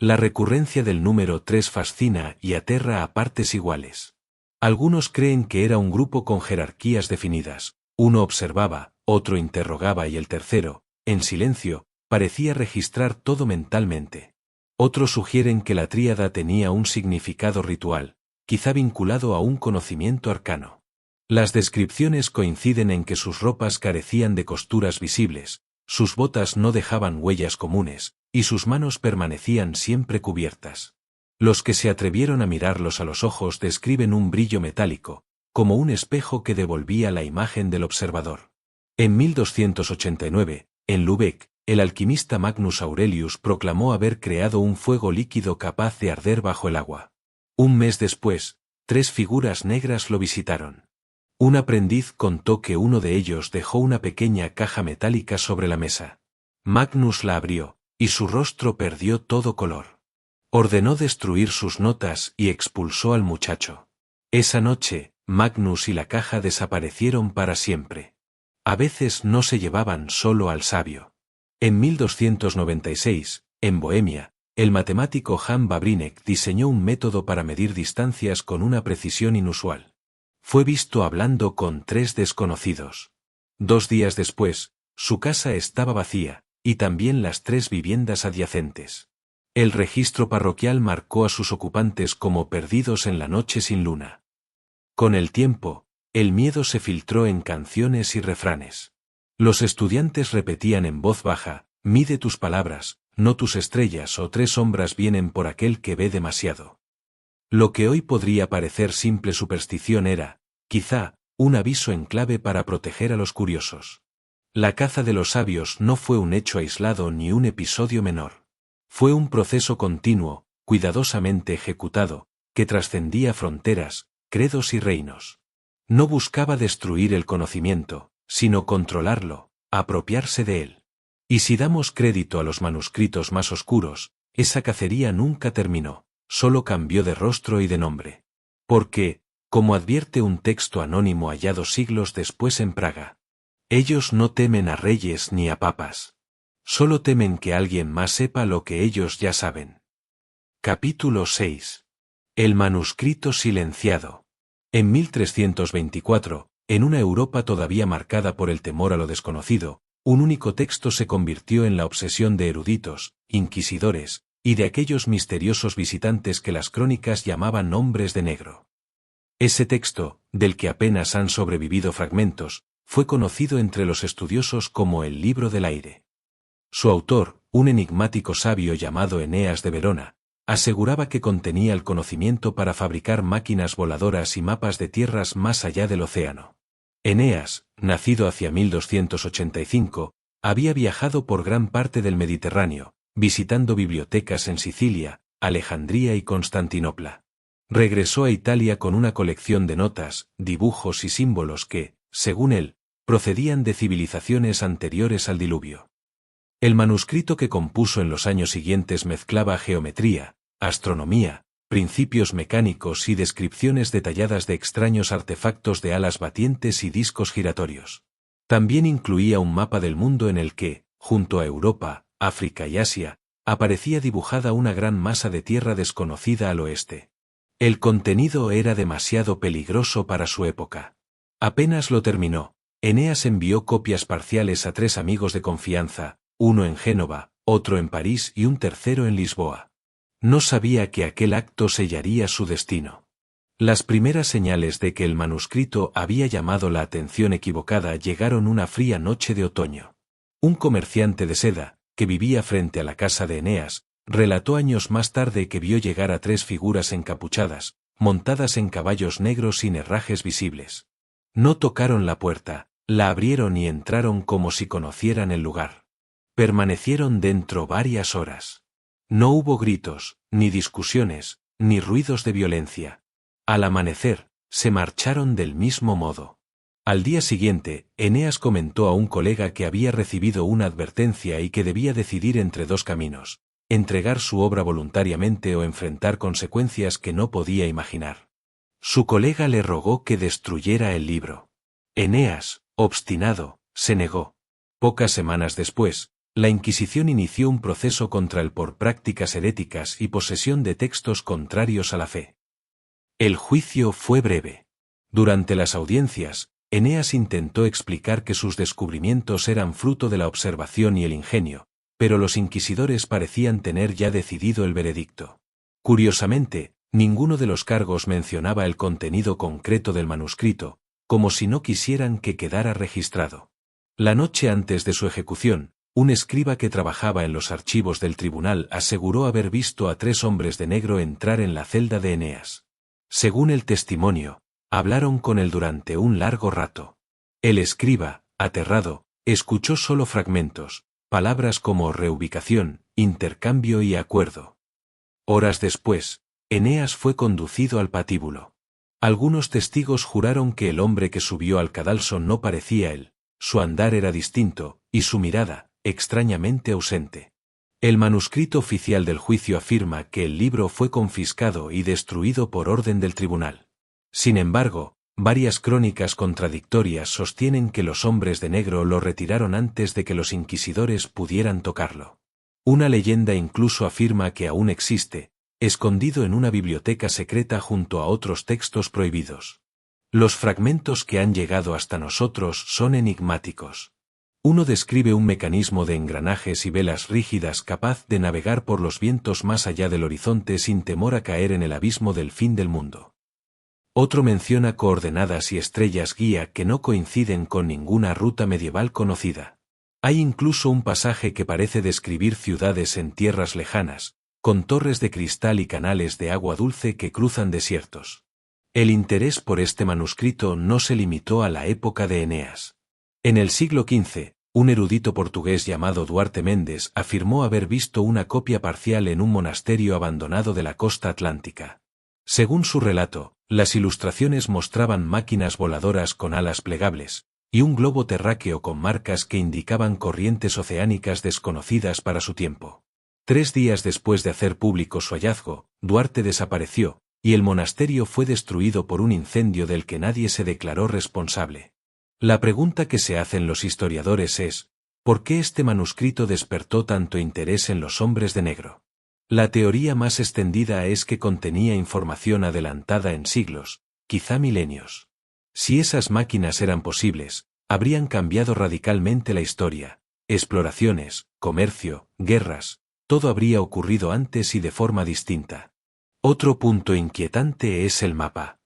La recurrencia del número 3 fascina y aterra a partes iguales. Algunos creen que era un grupo con jerarquías definidas. Uno observaba, otro interrogaba y el tercero, en silencio, parecía registrar todo mentalmente. Otros sugieren que la tríada tenía un significado ritual, quizá vinculado a un conocimiento arcano. Las descripciones coinciden en que sus ropas carecían de costuras visibles, sus botas no dejaban huellas comunes, y sus manos permanecían siempre cubiertas. Los que se atrevieron a mirarlos a los ojos describen un brillo metálico, como un espejo que devolvía la imagen del observador. En 1289, en Lübeck, el alquimista Magnus Aurelius proclamó haber creado un fuego líquido capaz de arder bajo el agua. Un mes después, 3 figuras negras lo visitaron. Un aprendiz contó que uno de ellos dejó una pequeña caja metálica sobre la mesa. Magnus la abrió, y su rostro perdió todo color. Ordenó destruir sus notas y expulsó al muchacho. Esa noche, Magnus y la caja desaparecieron para siempre. A veces no se llevaban solo al sabio. En 1296, en Bohemia, el matemático Jan Wawrinka diseñó un método para medir distancias con una precisión inusual. Fue visto hablando con 3 desconocidos. 2 días después, su casa estaba vacía, y también las 3 viviendas adyacentes. El registro parroquial marcó a sus ocupantes como perdidos en la noche sin luna. Con el tiempo, el miedo se filtró en canciones y refranes. Los estudiantes repetían en voz baja: mide tus palabras, no tus estrellas, o 3 sombras vienen por aquel que ve demasiado. Lo que hoy podría parecer simple superstición era, quizá, un aviso en clave para proteger a los curiosos. La caza de los sabios no fue un hecho aislado ni un episodio menor. Fue un proceso continuo, cuidadosamente ejecutado, que trascendía fronteras, credos y reinos. No buscaba destruir el conocimiento, sino controlarlo, apropiarse de él. Y si damos crédito a los manuscritos más oscuros, esa cacería nunca terminó, solo cambió de rostro y de nombre. Porque, como advierte un texto anónimo hallado siglos después en Praga, ellos no temen a reyes ni a papas. Solo temen que alguien más sepa lo que ellos ya saben. Capítulo 6. El manuscrito silenciado. En 1324, en una Europa todavía marcada por el temor a lo desconocido, un único texto se convirtió en la obsesión de eruditos, inquisidores, y de aquellos misteriosos visitantes que las crónicas llamaban hombres de negro. Ese texto, del que apenas han sobrevivido fragmentos, fue conocido entre los estudiosos como el Libro del Aire. Su autor, un enigmático sabio llamado Eneas de Verona, aseguraba que contenía el conocimiento para fabricar máquinas voladoras y mapas de tierras más allá del océano. Eneas, nacido hacia 1285, había viajado por gran parte del Mediterráneo, visitando bibliotecas en Sicilia, Alejandría y Constantinopla. Regresó a Italia con una colección de notas, dibujos y símbolos que, según él, procedían de civilizaciones anteriores al diluvio. El manuscrito que compuso en los años siguientes mezclaba geometría, astronomía, principios mecánicos y descripciones detalladas de extraños artefactos de alas batientes y discos giratorios. También incluía un mapa del mundo en el que, junto a Europa, África y Asia, aparecía dibujada una gran masa de tierra desconocida al oeste. El contenido era demasiado peligroso para su época. Apenas lo terminó, Eneas envió copias parciales a 3 amigos de confianza, uno en Génova, otro en París y un tercero en Lisboa. No sabía que aquel acto sellaría su destino. Las primeras señales de que el manuscrito había llamado la atención equivocada llegaron una fría noche de otoño. Un comerciante de seda, que vivía frente a la casa de Eneas, relató años más tarde que vio llegar a 3 figuras encapuchadas, montadas en caballos negros sin herrajes visibles. No tocaron la puerta, la abrieron y entraron como si conocieran el lugar. Permanecieron dentro varias horas. No hubo gritos, ni discusiones, ni ruidos de violencia. Al amanecer, se marcharon del mismo modo. Al día siguiente, Eneas comentó a un colega que había recibido una advertencia y que debía decidir entre 2 caminos: entregar su obra voluntariamente o enfrentar consecuencias que no podía imaginar. Su colega le rogó que destruyera el libro. Eneas, obstinado, se negó. Pocas semanas después, la Inquisición inició un proceso contra él por prácticas heréticas y posesión de textos contrarios a la fe. El juicio fue breve. Durante las audiencias, Eneas intentó explicar que sus descubrimientos eran fruto de la observación y el ingenio, pero los inquisidores parecían tener ya decidido el veredicto. Curiosamente, ninguno de los cargos mencionaba el contenido concreto del manuscrito, como si no quisieran que quedara registrado. La noche antes de su ejecución, un escriba que trabajaba en los archivos del tribunal aseguró haber visto a 3 hombres de negro entrar en la celda de Eneas. Según el testimonio, hablaron con él durante un largo rato. El escriba, aterrado, escuchó solo fragmentos, palabras como reubicación, intercambio y acuerdo. Horas después, Eneas fue conducido al patíbulo. Algunos testigos juraron que el hombre que subió al cadalso no parecía él, su andar era distinto, y su mirada, extrañamente ausente. El manuscrito oficial del juicio afirma que el libro fue confiscado y destruido por orden del tribunal. Sin embargo, varias crónicas contradictorias sostienen que los hombres de negro lo retiraron antes de que los inquisidores pudieran tocarlo. Una leyenda incluso afirma que aún existe, escondido en una biblioteca secreta junto a otros textos prohibidos. Los fragmentos que han llegado hasta nosotros son enigmáticos. Uno describe un mecanismo de engranajes y velas rígidas capaz de navegar por los vientos más allá del horizonte sin temor a caer en el abismo del fin del mundo. Otro menciona coordenadas y estrellas guía que no coinciden con ninguna ruta medieval conocida. Hay incluso un pasaje que parece describir ciudades en tierras lejanas, con torres de cristal y canales de agua dulce que cruzan desiertos. El interés por este manuscrito no se limitó a la época de Eneas. En el siglo XV, un erudito portugués llamado Duarte Mendes afirmó haber visto una copia parcial en un monasterio abandonado de la costa atlántica. Según su relato, las ilustraciones mostraban máquinas voladoras con alas plegables, y un globo terráqueo con marcas que indicaban corrientes oceánicas desconocidas para su tiempo. 3 días después de hacer público su hallazgo, Duarte desapareció, y el monasterio fue destruido por un incendio del que nadie se declaró responsable. La pregunta que se hacen los historiadores es, ¿por qué este manuscrito despertó tanto interés en los hombres de negro? La teoría más extendida es que contenía información adelantada en siglos, quizá milenios. Si esas máquinas eran posibles, habrían cambiado radicalmente la historia. Exploraciones, comercio, guerras, todo habría ocurrido antes y de forma distinta. Otro punto inquietante es el mapa.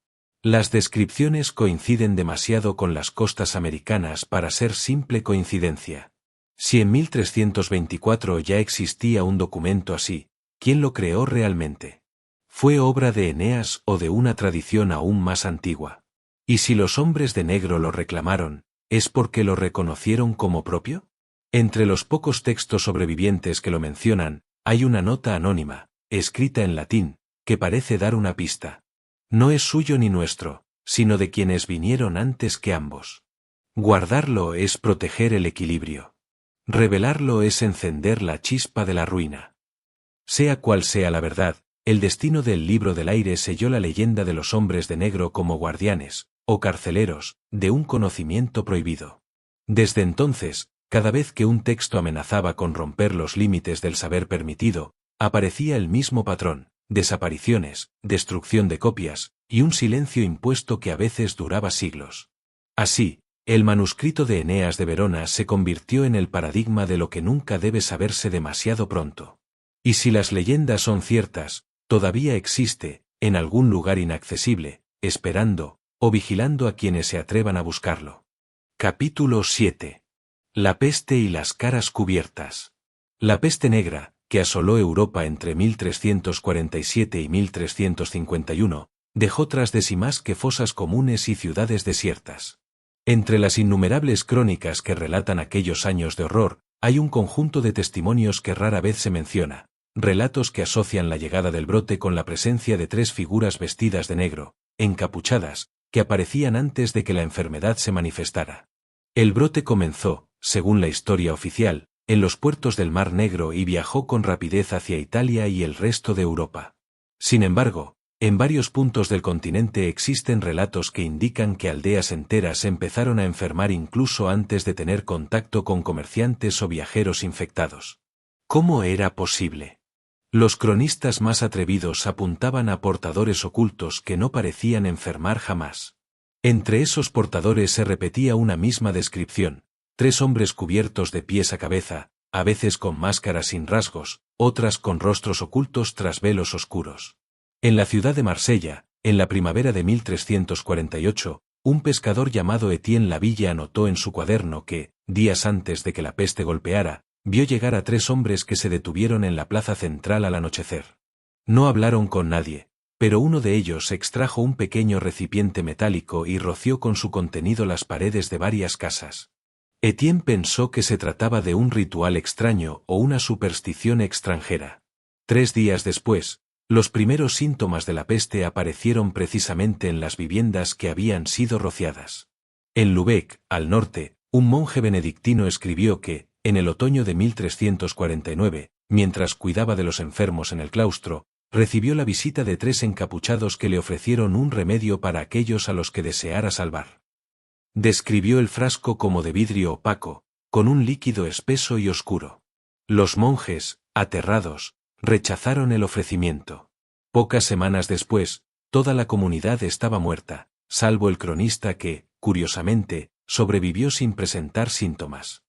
Las descripciones coinciden demasiado con las costas americanas para ser simple coincidencia. Si en 1324 ya existía un documento así, ¿quién lo creó realmente? ¿Fue obra de Eneas o de una tradición aún más antigua? Y si los hombres de negro lo reclamaron, ¿es porque lo reconocieron como propio? Entre los pocos textos sobrevivientes que lo mencionan, hay una nota anónima, escrita en latín, que parece dar una pista. No es suyo ni nuestro, sino de quienes vinieron antes que ambos. Guardarlo es proteger el equilibrio. Revelarlo es encender la chispa de la ruina. Sea cual sea la verdad, el destino del libro del aire selló la leyenda de los hombres de negro como guardianes, o carceleros, de un conocimiento prohibido. Desde entonces, cada vez que un texto amenazaba con romper los límites del saber permitido, aparecía el mismo patrón: desapariciones, destrucción de copias, y un silencio impuesto que a veces duraba siglos. Así, el manuscrito de Eneas de Verona se convirtió en el paradigma de lo que nunca debe saberse demasiado pronto. Y si las leyendas son ciertas, todavía existe, en algún lugar inaccesible, esperando, o vigilando a quienes se atrevan a buscarlo. Capítulo 7. La peste y las caras cubiertas. La peste negra, que asoló Europa entre 1347 y 1351, dejó tras de sí más que fosas comunes y ciudades desiertas. Entre las innumerables crónicas que relatan aquellos años de horror, hay un conjunto de testimonios que rara vez se menciona, relatos que asocian la llegada del brote con la presencia de 3 figuras vestidas de negro, encapuchadas, que aparecían antes de que la enfermedad se manifestara. El brote comenzó, según la historia oficial, en los puertos del Mar Negro y viajó con rapidez hacia Italia y el resto de Europa. Sin embargo, en varios puntos del continente existen relatos que indican que aldeas enteras empezaron a enfermar incluso antes de tener contacto con comerciantes o viajeros infectados. ¿Cómo era posible? Los cronistas más atrevidos apuntaban a portadores ocultos que no parecían enfermar jamás. Entre esos portadores se repetía una misma descripción: 3 hombres cubiertos de pies a cabeza, a veces con máscaras sin rasgos, otras con rostros ocultos tras velos oscuros. En la ciudad de Marsella, en la primavera de 1348, un pescador llamado Etienne Laville anotó en su cuaderno que, días antes de que la peste golpeara, vio llegar a 3 hombres que se detuvieron en la plaza central al anochecer. No hablaron con nadie, pero uno de ellos extrajo un pequeño recipiente metálico y roció con su contenido las paredes de varias casas. Etienne pensó que se trataba de un ritual extraño o una superstición extranjera. 3 días después, los primeros síntomas de la peste aparecieron precisamente en las viviendas que habían sido rociadas. En Lübeck, al norte, un monje benedictino escribió que, en el otoño de 1349, mientras cuidaba de los enfermos en el claustro, recibió la visita de 3 encapuchados que le ofrecieron un remedio para aquellos a los que deseara salvar. Describió el frasco como de vidrio opaco, con un líquido espeso y oscuro. Los monjes, aterrados, rechazaron el ofrecimiento. Pocas semanas después, toda la comunidad estaba muerta, salvo el cronista que, curiosamente, sobrevivió sin presentar síntomas.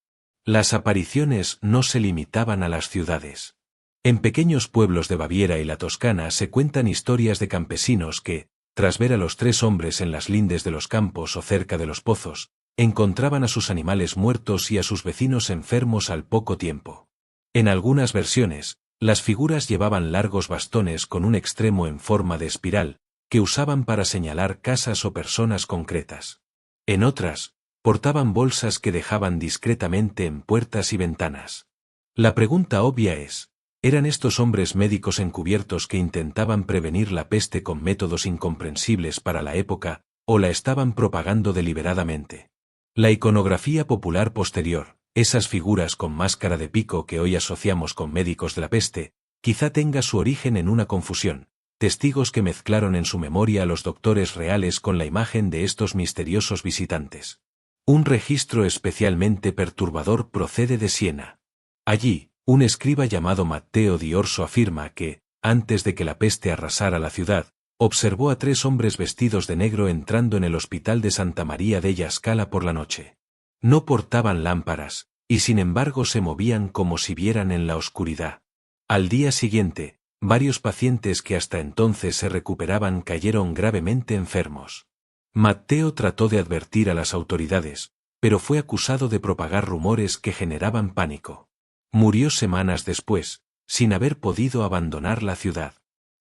Las apariciones no se limitaban a las ciudades. En pequeños pueblos de Baviera y la Toscana se cuentan historias de campesinos que, tras ver a los 3 hombres en las lindes de los campos o cerca de los pozos, encontraban a sus animales muertos y a sus vecinos enfermos al poco tiempo. En algunas versiones, las figuras llevaban largos bastones con un extremo en forma de espiral, que usaban para señalar casas o personas concretas. En otras, portaban bolsas que dejaban discretamente en puertas y ventanas. La pregunta obvia es, ¿eran estos hombres médicos encubiertos que intentaban prevenir la peste con métodos incomprensibles para la época, o la estaban propagando deliberadamente? La iconografía popular posterior, esas figuras con máscara de pico que hoy asociamos con médicos de la peste, quizá tenga su origen en una confusión, testigos que mezclaron en su memoria a los doctores reales con la imagen de estos misteriosos visitantes. Un registro especialmente perturbador procede de Siena. Allí, un escriba llamado Matteo di Orso afirma que, antes de que la peste arrasara la ciudad, observó a 3 hombres vestidos de negro entrando en el hospital de Santa María della Scala por la noche. No portaban lámparas, y sin embargo se movían como si vieran en la oscuridad. Al día siguiente, varios pacientes que hasta entonces se recuperaban cayeron gravemente enfermos. Matteo trató de advertir a las autoridades, pero fue acusado de propagar rumores que generaban pánico. Murió semanas después, sin haber podido abandonar la ciudad.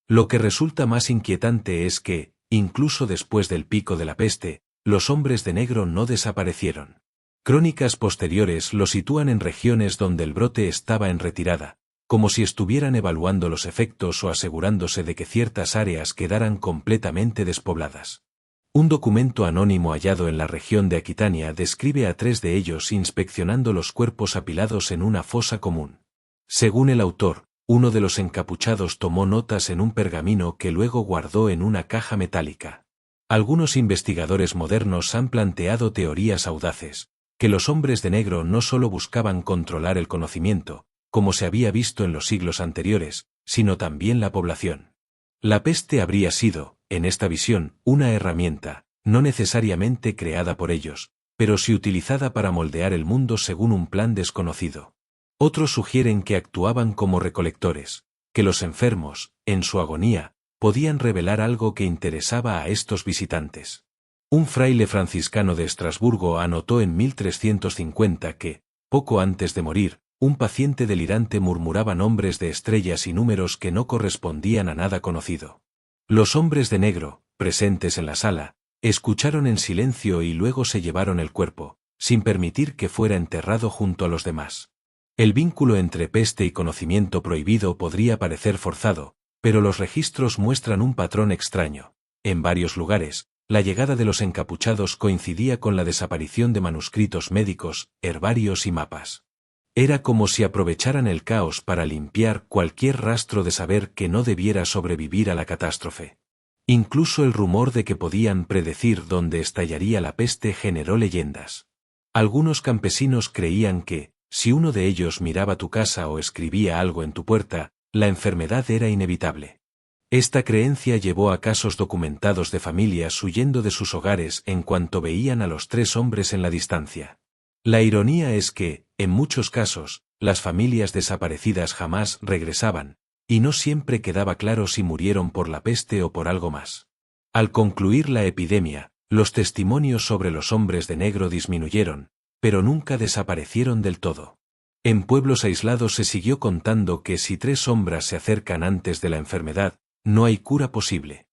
Lo que resulta más inquietante es que, incluso después del pico de la peste, los hombres de negro no desaparecieron. Crónicas posteriores lo sitúan en regiones donde el brote estaba en retirada, como si estuvieran evaluando los efectos o asegurándose de que ciertas áreas quedaran completamente despobladas. Un documento anónimo hallado en la región de Aquitania describe a 3 de ellos inspeccionando los cuerpos apilados en una fosa común. Según el autor, uno de los encapuchados tomó notas en un pergamino que luego guardó en una caja metálica. Algunos investigadores modernos han planteado teorías audaces, que los hombres de negro no solo buscaban controlar el conocimiento, como se había visto en los siglos anteriores, sino también la población. La peste habría sido, en esta visión, una herramienta, no necesariamente creada por ellos, pero sí utilizada para moldear el mundo según un plan desconocido. Otros sugieren que actuaban como recolectores, que los enfermos, en su agonía, podían revelar algo que interesaba a estos visitantes. Un fraile franciscano de Estrasburgo anotó en 1350 que, poco antes de morir, un paciente delirante murmuraba nombres de estrellas y números que no correspondían a nada conocido. Los hombres de negro, presentes en la sala, escucharon en silencio y luego se llevaron el cuerpo, sin permitir que fuera enterrado junto a los demás. El vínculo entre peste y conocimiento prohibido podría parecer forzado, pero los registros muestran un patrón extraño. En varios lugares, la llegada de los encapuchados coincidía con la desaparición de manuscritos médicos, herbarios y mapas. Era como si aprovecharan el caos para limpiar cualquier rastro de saber que no debiera sobrevivir a la catástrofe. Incluso el rumor de que podían predecir dónde estallaría la peste generó leyendas. Algunos campesinos creían que, si uno de ellos miraba tu casa o escribía algo en tu puerta, la enfermedad era inevitable. Esta creencia llevó a casos documentados de familias huyendo de sus hogares en cuanto veían a los 3 hombres en la distancia. La ironía es que, en muchos casos, las familias desaparecidas jamás regresaban, y no siempre quedaba claro si murieron por la peste o por algo más. Al concluir la epidemia, los testimonios sobre los hombres de negro disminuyeron, pero nunca desaparecieron del todo. En pueblos aislados se siguió contando que si 3 sombras se acercan antes de la enfermedad, no hay cura posible.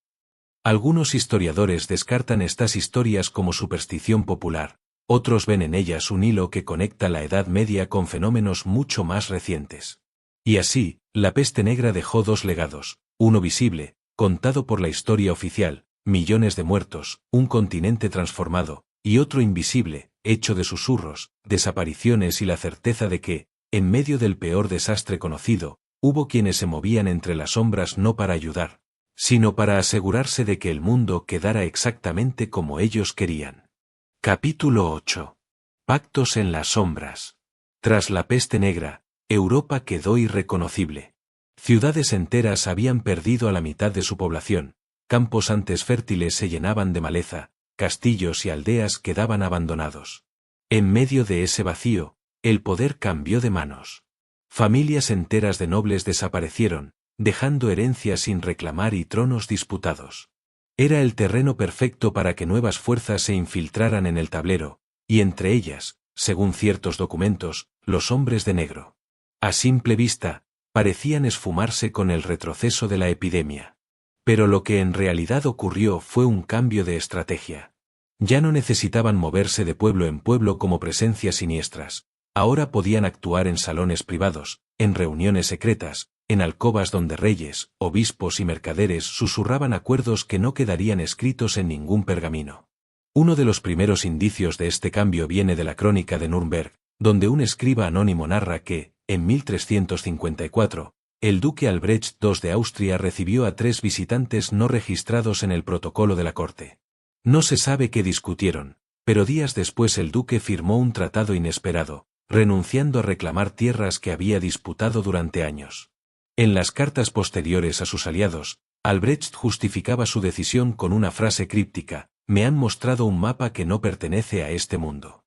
Algunos historiadores descartan estas historias como superstición popular, otros ven en ellas un hilo que conecta la Edad Media con fenómenos mucho más recientes. Y así, la peste negra dejó 2 legados, uno visible, contado por la historia oficial, millones de muertos, un continente transformado, y otro invisible, hecho de susurros, desapariciones y la certeza de que, en medio del peor desastre conocido, hubo quienes se movían entre las sombras no para ayudar, sino para asegurarse de que el mundo quedara exactamente como ellos querían. Capítulo 8. Pactos en las sombras. Tras la peste negra, Europa quedó irreconocible. Ciudades enteras habían perdido a la mitad de su población, campos antes fértiles se llenaban de maleza, castillos y aldeas quedaban abandonados. En medio de ese vacío, el poder cambió de manos. Familias enteras de nobles desaparecieron, dejando herencias sin reclamar y tronos disputados. Era el terreno perfecto para que nuevas fuerzas se infiltraran en el tablero, y entre ellas, según ciertos documentos, los hombres de negro. A simple vista, parecían esfumarse con el retroceso de la epidemia. Pero lo que en realidad ocurrió fue un cambio de estrategia. Ya no necesitaban moverse de pueblo en pueblo como presencias siniestras. Ahora podían actuar en salones privados, en reuniones secretas, en alcobas donde reyes, obispos y mercaderes susurraban acuerdos que no quedarían escritos en ningún pergamino. Uno de los primeros indicios de este cambio viene de la Crónica de Nuremberg, donde un escriba anónimo narra que, en 1354, el duque Albrecht II de Austria recibió a 3 visitantes no registrados en el protocolo de la corte. No se sabe qué discutieron, pero días después el duque firmó un tratado inesperado, renunciando a reclamar tierras que había disputado durante años. En las cartas posteriores a sus aliados, Albrecht justificaba su decisión con una frase críptica: «Me han mostrado un mapa que no pertenece a este mundo».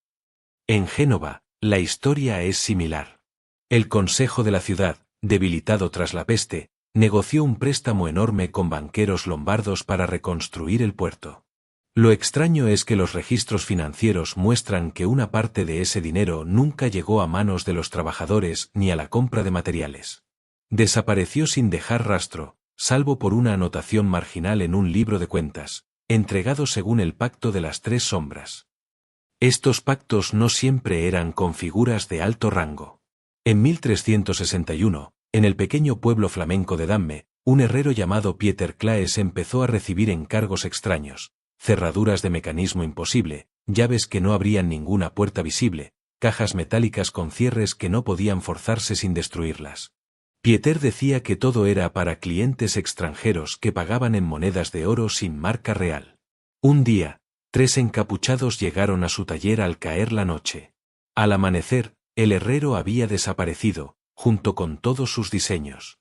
En Génova, la historia es similar. El Consejo de la ciudad, debilitado tras la peste, negoció un préstamo enorme con banqueros lombardos para reconstruir el puerto. Lo extraño es que los registros financieros muestran que una parte de ese dinero nunca llegó a manos de los trabajadores ni a la compra de materiales. Desapareció sin dejar rastro, salvo por una anotación marginal en un libro de cuentas, entregado según el Pacto de las 3 sombras. Estos pactos no siempre eran con figuras de alto rango. En 1361, en el pequeño pueblo flamenco de Damme, un herrero llamado Pieter Claes empezó a recibir encargos extraños: cerraduras de mecanismo imposible, llaves que no abrían ninguna puerta visible, cajas metálicas con cierres que no podían forzarse sin destruirlas. Pieter decía que todo era para clientes extranjeros que pagaban en monedas de oro sin marca real. Un día, 3 encapuchados llegaron a su taller al caer la noche. Al amanecer, el herrero había desaparecido, junto con todos sus diseños.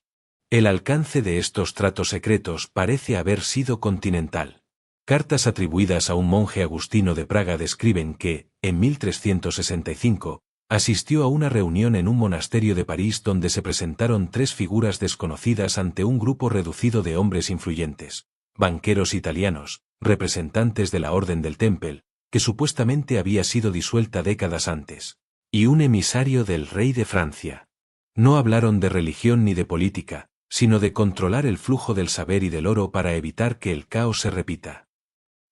El alcance de estos tratos secretos parece haber sido continental. Cartas atribuidas a un monje agustino de Praga describen que, en 1365, asistió a una reunión en un monasterio de París donde se presentaron 3 figuras desconocidas ante un grupo reducido de hombres influyentes, banqueros italianos, representantes de la Orden del Temple, que supuestamente había sido disuelta décadas antes, y un emisario del rey de Francia. No hablaron de religión ni de política, sino de controlar el flujo del saber y del oro para evitar que el caos se repita.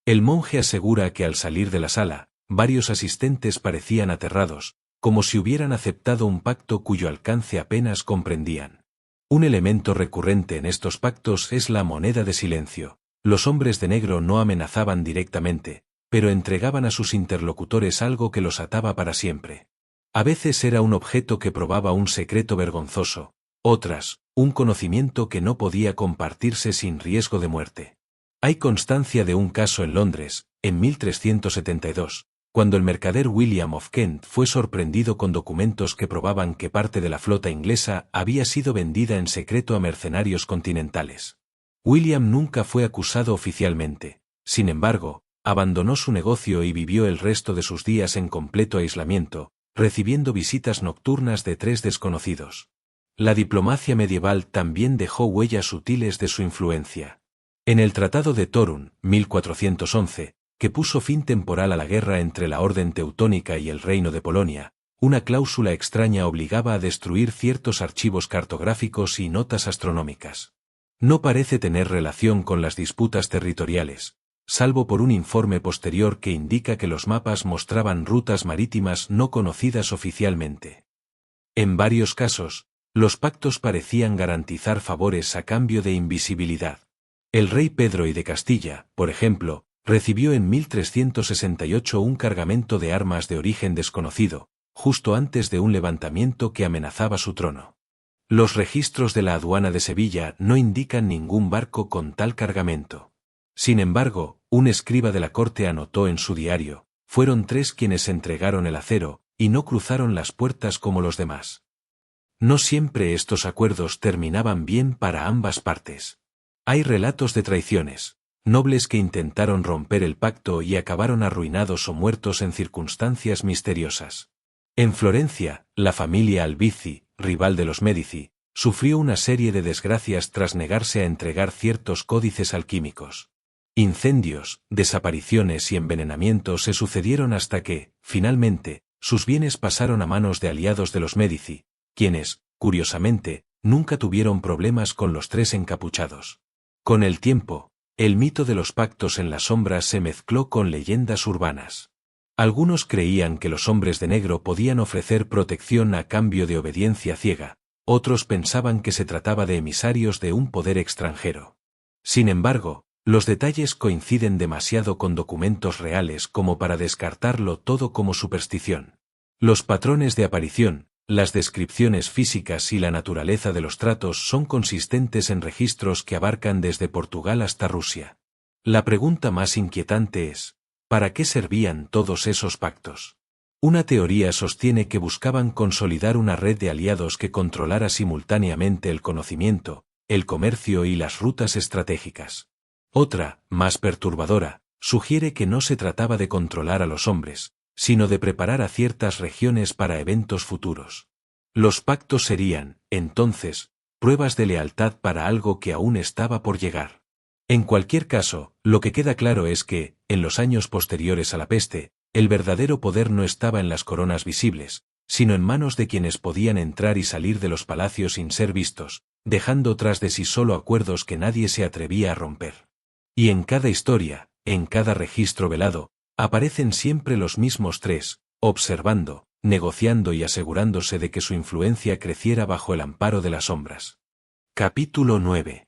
El monje asegura que al salir de la sala, varios asistentes parecían aterrados, como si hubieran aceptado un pacto cuyo alcance apenas comprendían. Un elemento recurrente en estos pactos es la moneda de silencio. Los hombres de negro no amenazaban directamente, pero entregaban a sus interlocutores algo que los ataba para siempre. A veces era un objeto que probaba un secreto vergonzoso, otras, un conocimiento que no podía compartirse sin riesgo de muerte. Hay constancia de un caso en Londres, en 1372, cuando el mercader William of Kent fue sorprendido con documentos que probaban que parte de la flota inglesa había sido vendida en secreto a mercenarios continentales. William nunca fue acusado oficialmente, sin embargo, abandonó su negocio y vivió el resto de sus días en completo aislamiento, recibiendo visitas nocturnas de 3 desconocidos. La diplomacia medieval también dejó huellas sutiles de su influencia. En el Tratado de Torun, 1411, que puso fin temporal a la guerra entre la Orden Teutónica y el Reino de Polonia, una cláusula extraña obligaba a destruir ciertos archivos cartográficos y notas astronómicas. No parece tener relación con las disputas territoriales, salvo por un informe posterior que indica que los mapas mostraban rutas marítimas no conocidas oficialmente. En varios casos, los pactos parecían garantizar favores a cambio de invisibilidad. El rey Pedro I de Castilla, por ejemplo, recibió en 1368 un cargamento de armas de origen desconocido, justo antes de un levantamiento que amenazaba su trono. Los registros de la aduana de Sevilla no indican ningún barco con tal cargamento. Sin embargo, un escriba de la corte anotó en su diario: fueron 3 quienes entregaron el acero, y no cruzaron las puertas como los demás. No siempre estos acuerdos terminaban bien para ambas partes. Hay relatos de traiciones, nobles que intentaron romper el pacto y acabaron arruinados o muertos en circunstancias misteriosas. En Florencia, la familia Albizzi, rival de los Médici, sufrió una serie de desgracias tras negarse a entregar ciertos códices alquímicos. Incendios, desapariciones y envenenamientos se sucedieron hasta que, finalmente, sus bienes pasaron a manos de aliados de los Médici, quienes, curiosamente, nunca tuvieron problemas con los 3 encapuchados. Con el tiempo, el mito de los pactos en las sombras se mezcló con leyendas urbanas. Algunos creían que los hombres de negro podían ofrecer protección a cambio de obediencia ciega, otros pensaban que se trataba de emisarios de un poder extranjero. Sin embargo, los detalles coinciden demasiado con documentos reales como para descartarlo todo como superstición. Los patrones de aparición, las descripciones físicas y la naturaleza de los tratos son consistentes en registros que abarcan desde Portugal hasta Rusia. La pregunta más inquietante es, ¿para qué servían todos esos pactos? Una teoría sostiene que buscaban consolidar una red de aliados que controlara simultáneamente el conocimiento, el comercio y las rutas estratégicas. Otra, más perturbadora, sugiere que no se trataba de controlar a los hombres, sino de preparar a ciertas regiones para eventos futuros. Los pactos serían, entonces, pruebas de lealtad para algo que aún estaba por llegar. En cualquier caso, lo que queda claro es que, en los años posteriores a la peste, el verdadero poder no estaba en las coronas visibles, sino en manos de quienes podían entrar y salir de los palacios sin ser vistos, dejando tras de sí solo acuerdos que nadie se atrevía a romper. Y en cada historia, en cada registro velado, aparecen siempre los mismos tres, observando, negociando y asegurándose de que su influencia creciera bajo el amparo de las sombras. Capítulo 9.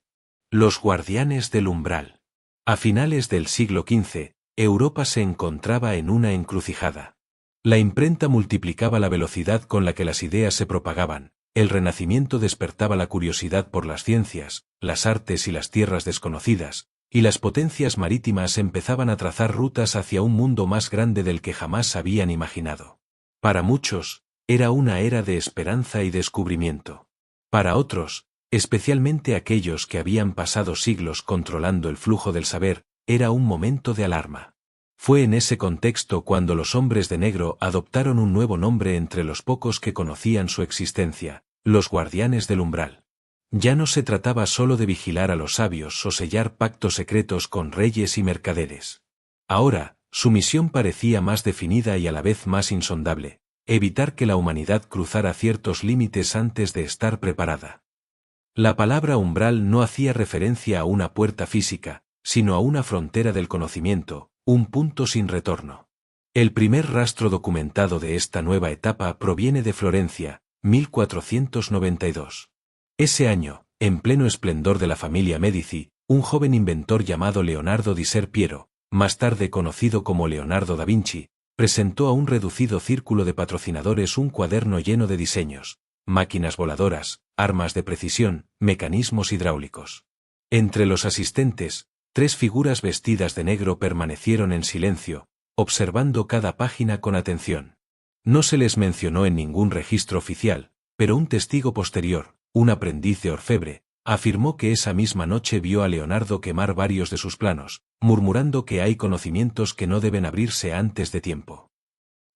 Los guardianes del umbral. A finales del siglo XV, Europa se encontraba en una encrucijada. La imprenta multiplicaba la velocidad con la que las ideas se propagaban, el Renacimiento despertaba la curiosidad por las ciencias, las artes y las tierras desconocidas, y las potencias marítimas empezaban a trazar rutas hacia un mundo más grande del que jamás habían imaginado. Para muchos, era una era de esperanza y descubrimiento. Para otros, especialmente aquellos que habían pasado siglos controlando el flujo del saber, era un momento de alarma. Fue en ese contexto cuando los hombres de negro adoptaron un nuevo nombre entre los pocos que conocían su existencia, los guardianes del umbral. Ya no se trataba solo de vigilar a los sabios o sellar pactos secretos con reyes y mercaderes. Ahora, su misión parecía más definida y a la vez más insondable, evitar que la humanidad cruzara ciertos límites antes de estar preparada. La palabra umbral no hacía referencia a una puerta física, sino a una frontera del conocimiento, un punto sin retorno. El primer rastro documentado de esta nueva etapa proviene de Florencia, 1492. Ese año, en pleno esplendor de la familia Medici, un joven inventor llamado Leonardo di Ser Piero, más tarde conocido como Leonardo da Vinci, presentó a un reducido círculo de patrocinadores un cuaderno lleno de diseños, máquinas voladoras, armas de precisión, mecanismos hidráulicos. Entre los asistentes, 3 figuras vestidas de negro permanecieron en silencio, observando cada página con atención. No se les mencionó en ningún registro oficial, pero un testigo posterior, un aprendiz de orfebre, afirmó que esa misma noche vio a Leonardo quemar varios de sus planos, murmurando que hay conocimientos que no deben abrirse antes de tiempo.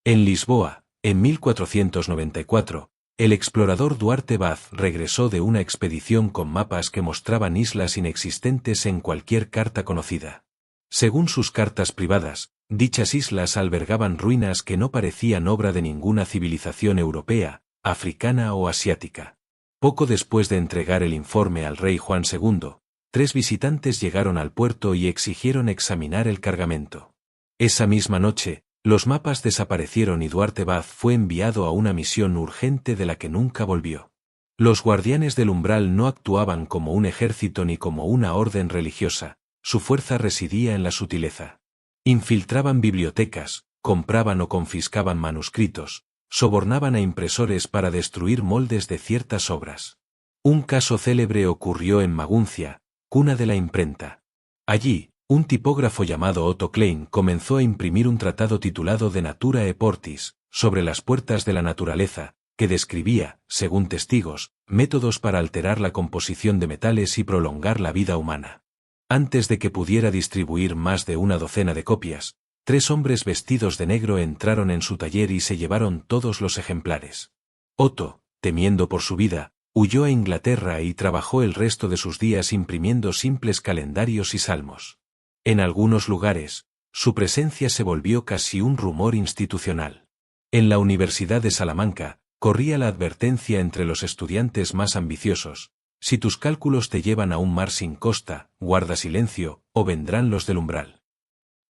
En Lisboa, en 1494, el explorador Duarte Vaz regresó de una expedición con mapas que mostraban islas inexistentes en cualquier carta conocida. Según sus cartas privadas, dichas islas albergaban ruinas que no parecían obra de ninguna civilización europea, africana o asiática. Poco después de entregar el informe al rey Juan II, 3 visitantes llegaron al puerto y exigieron examinar el cargamento. Esa misma noche, los mapas desaparecieron y Duarte Vaz fue enviado a una misión urgente de la que nunca volvió. Los guardianes del umbral no actuaban como un ejército ni como una orden religiosa, su fuerza residía en la sutileza. Infiltraban bibliotecas, compraban o confiscaban manuscritos, sobornaban a impresores para destruir moldes de ciertas obras. Un caso célebre ocurrió en Maguncia, cuna de la imprenta. Allí, un tipógrafo llamado Otto Klein comenzó a imprimir un tratado titulado De Natura et Portis, sobre las puertas de la naturaleza, que describía, según testigos, métodos para alterar la composición de metales y prolongar la vida humana. Antes de que pudiera distribuir más de una docena de copias, 3 hombres vestidos de negro entraron en su taller y se llevaron todos los ejemplares. Otto, temiendo por su vida, huyó a Inglaterra y trabajó el resto de sus días imprimiendo simples calendarios y salmos. En algunos lugares, su presencia se volvió casi un rumor institucional. En la Universidad de Salamanca, corría la advertencia entre los estudiantes más ambiciosos: Si tus cálculos te llevan a un mar sin costa, guarda silencio, o vendrán los del umbral.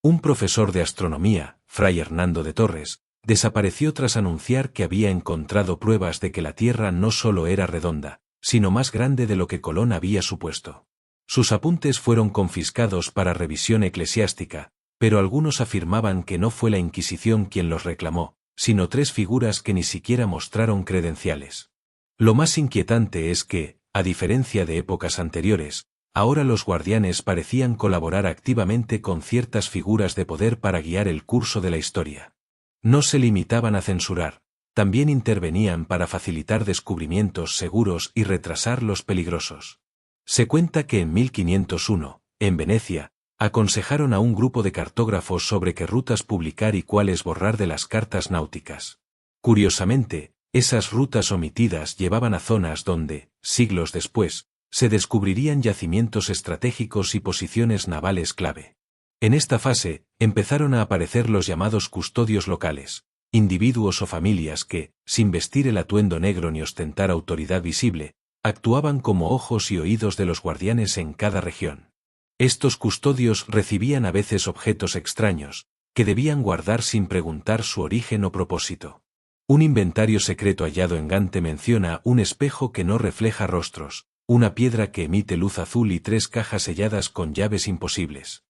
Un profesor de astronomía, Fray Hernando de Torres, desapareció tras anunciar que había encontrado pruebas de que la Tierra no solo era redonda, sino más grande de lo que Colón había supuesto. Sus apuntes fueron confiscados para revisión eclesiástica, pero algunos afirmaban que no fue la Inquisición quien los reclamó, sino 3 figuras que ni siquiera mostraron credenciales. Lo más inquietante es que, a diferencia de épocas anteriores, ahora los guardianes parecían colaborar activamente con ciertas figuras de poder para guiar el curso de la historia. No se limitaban a censurar, también intervenían para facilitar descubrimientos seguros y retrasar los peligrosos. Se cuenta que en 1501, en Venecia, aconsejaron a un grupo de cartógrafos sobre qué rutas publicar y cuáles borrar de las cartas náuticas. Curiosamente, esas rutas omitidas llevaban a zonas donde, siglos después, se descubrirían yacimientos estratégicos y posiciones navales clave. En esta fase, empezaron a aparecer los llamados custodios locales, individuos o familias que, sin vestir el atuendo negro ni ostentar autoridad visible, actuaban como ojos y oídos de los guardianes en cada región. Estos custodios recibían a veces objetos extraños, que debían guardar sin preguntar su origen o propósito. Un inventario secreto hallado en Gante menciona un espejo que no refleja rostros, una piedra que emite luz azul y 3 cajas selladas con llaves imposibles.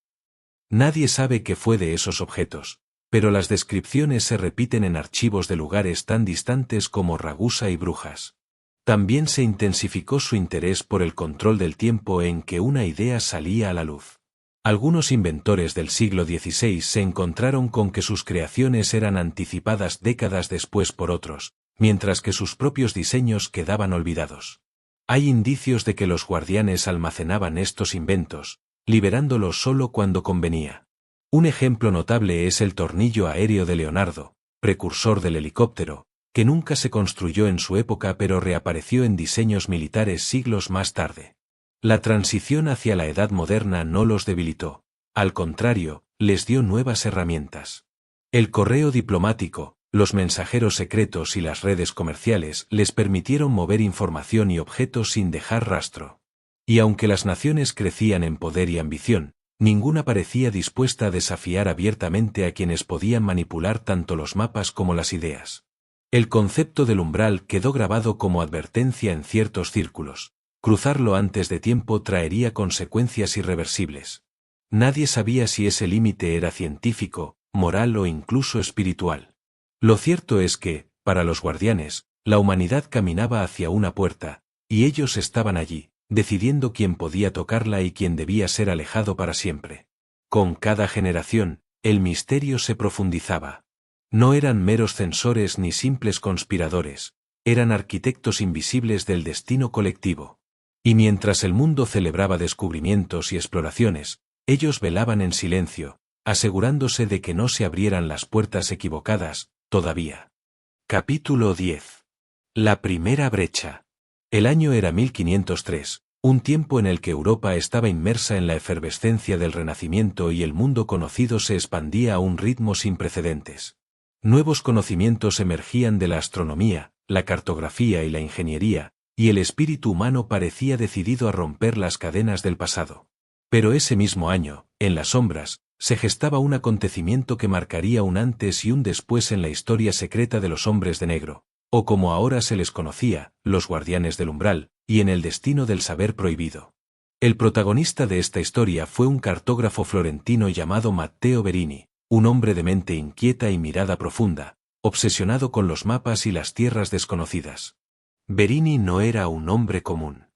Nadie sabe qué fue de esos objetos, pero las descripciones se repiten en archivos de lugares tan distantes como Ragusa y Brujas. También se intensificó su interés por el control del tiempo en que una idea salía a la luz. Algunos inventores del siglo XVI se encontraron con que sus creaciones eran anticipadas décadas después por otros, mientras que sus propios diseños quedaban olvidados. Hay indicios de que los guardianes almacenaban estos inventos, liberándolos solo cuando convenía. Un ejemplo notable es el tornillo aéreo de Leonardo, precursor del helicóptero, que nunca se construyó en su época pero reapareció en diseños militares siglos más tarde. La transición hacia la edad moderna no los debilitó, al contrario, les dio nuevas herramientas. El correo diplomático, los mensajeros secretos y las redes comerciales les permitieron mover información y objetos sin dejar rastro. Y aunque las naciones crecían en poder y ambición, ninguna parecía dispuesta a desafiar abiertamente a quienes podían manipular tanto los mapas como las ideas. El concepto del umbral quedó grabado como advertencia en ciertos círculos. Cruzarlo antes de tiempo traería consecuencias irreversibles. Nadie sabía si ese límite era científico, moral o incluso espiritual. Lo cierto es que, para los guardianes, la humanidad caminaba hacia una puerta, y ellos estaban allí, decidiendo quién podía tocarla y quién debía ser alejado para siempre. Con cada generación, el misterio se profundizaba. No eran meros censores ni simples conspiradores, eran arquitectos invisibles del destino colectivo. Y mientras el mundo celebraba descubrimientos y exploraciones, ellos velaban en silencio, asegurándose de que no se abrieran las puertas equivocadas, todavía. Capítulo 10. La primera brecha. El año era 1503, un tiempo en el que Europa estaba inmersa en la efervescencia del Renacimiento y el mundo conocido se expandía a un ritmo sin precedentes. Nuevos conocimientos emergían de la astronomía, la cartografía y la ingeniería, y el espíritu humano parecía decidido a romper las cadenas del pasado. Pero ese mismo año, en las sombras, se gestaba un acontecimiento que marcaría un antes y un después en la historia secreta de los hombres de negro, o como ahora se les conocía, los guardianes del umbral, y en el destino del saber prohibido. El protagonista de esta historia fue un cartógrafo florentino llamado Matteo Verini, un hombre de mente inquieta y mirada profunda, obsesionado con los mapas y las tierras desconocidas. Verini no era un hombre común.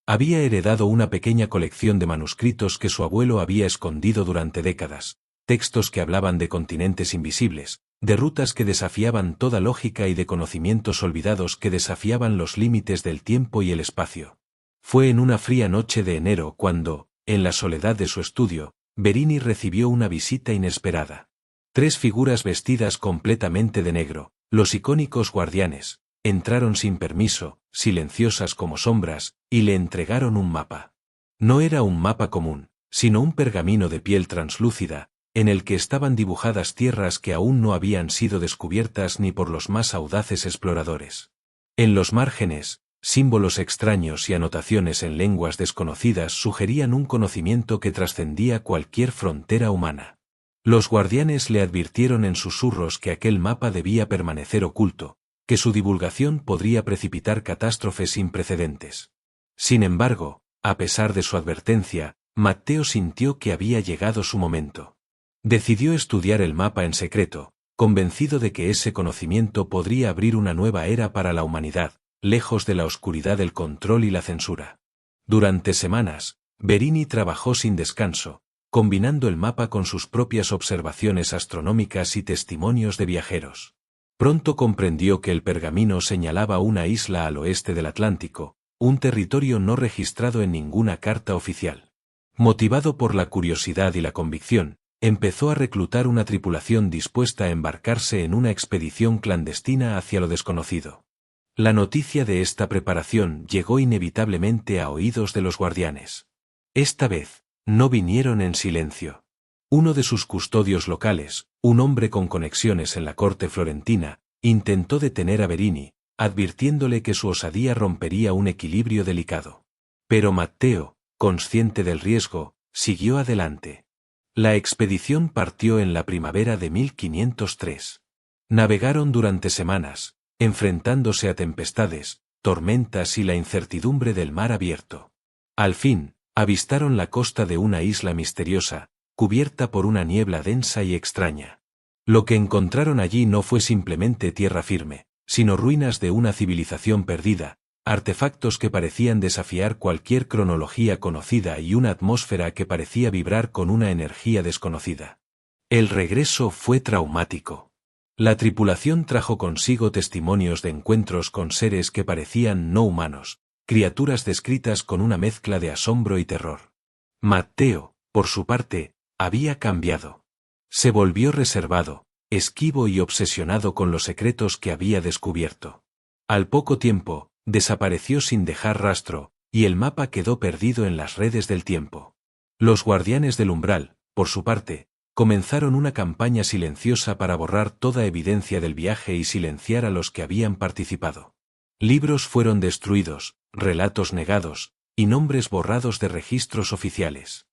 Había heredado una pequeña colección de manuscritos que su abuelo había escondido durante décadas, textos que hablaban de continentes invisibles, de rutas que desafiaban toda lógica y de conocimientos olvidados que desafiaban los límites del tiempo y el espacio. Fue en una fría noche de enero cuando, en la soledad de su estudio, Verini recibió una visita inesperada. 3 figuras vestidas completamente de negro, los icónicos guardianes, entraron sin permiso, silenciosas como sombras, y le entregaron un mapa. No era un mapa común, sino un pergamino de piel translúcida, en el que estaban dibujadas tierras que aún no habían sido descubiertas ni por los más audaces exploradores. En los márgenes, Símbolos extraños y anotaciones en lenguas desconocidas sugerían un conocimiento que trascendía cualquier frontera humana. Los guardianes le advirtieron en susurros que aquel mapa debía permanecer oculto, que su divulgación podría precipitar catástrofes sin precedentes. Sin embargo, a pesar de su advertencia, Matteo sintió que había llegado su momento. Decidió estudiar el mapa en secreto, convencido de que ese conocimiento podría abrir una nueva era para la humanidad, lejos de la oscuridad del control y la censura. Durante semanas, Verini trabajó sin descanso, combinando el mapa con sus propias observaciones astronómicas y testimonios de viajeros. Pronto comprendió que el pergamino señalaba una isla al oeste del Atlántico, un territorio no registrado en ninguna carta oficial. Motivado por la curiosidad y la convicción, empezó a reclutar una tripulación dispuesta a embarcarse en una expedición clandestina hacia lo desconocido. La noticia de esta preparación llegó inevitablemente a oídos de los guardianes. Esta vez, no vinieron en silencio. Uno de sus custodios locales, un hombre con conexiones en la corte florentina, intentó detener a Verini, advirtiéndole que su osadía rompería un equilibrio delicado. Pero Matteo, consciente del riesgo, siguió adelante. La expedición partió en la primavera de 1503. Navegaron durante semanas, enfrentándose a tempestades, tormentas y la incertidumbre del mar abierto. Al fin, avistaron la costa de una isla misteriosa, cubierta por una niebla densa y extraña. Lo que encontraron allí no fue simplemente tierra firme, sino ruinas de una civilización perdida, artefactos que parecían desafiar cualquier cronología conocida y una atmósfera que parecía vibrar con una energía desconocida. El regreso fue traumático. La tripulación trajo consigo testimonios de encuentros con seres que parecían no humanos, criaturas descritas con una mezcla de asombro y terror. Matteo, por su parte, había cambiado. Se volvió reservado, esquivo y obsesionado con los secretos que había descubierto. Al poco tiempo, desapareció sin dejar rastro, y el mapa quedó perdido en las redes del tiempo. Los guardianes del umbral, por su parte, comenzaron una campaña silenciosa para borrar toda evidencia del viaje y silenciar a los que habían participado. Libros fueron destruidos, relatos negados, y nombres borrados de registros oficiales.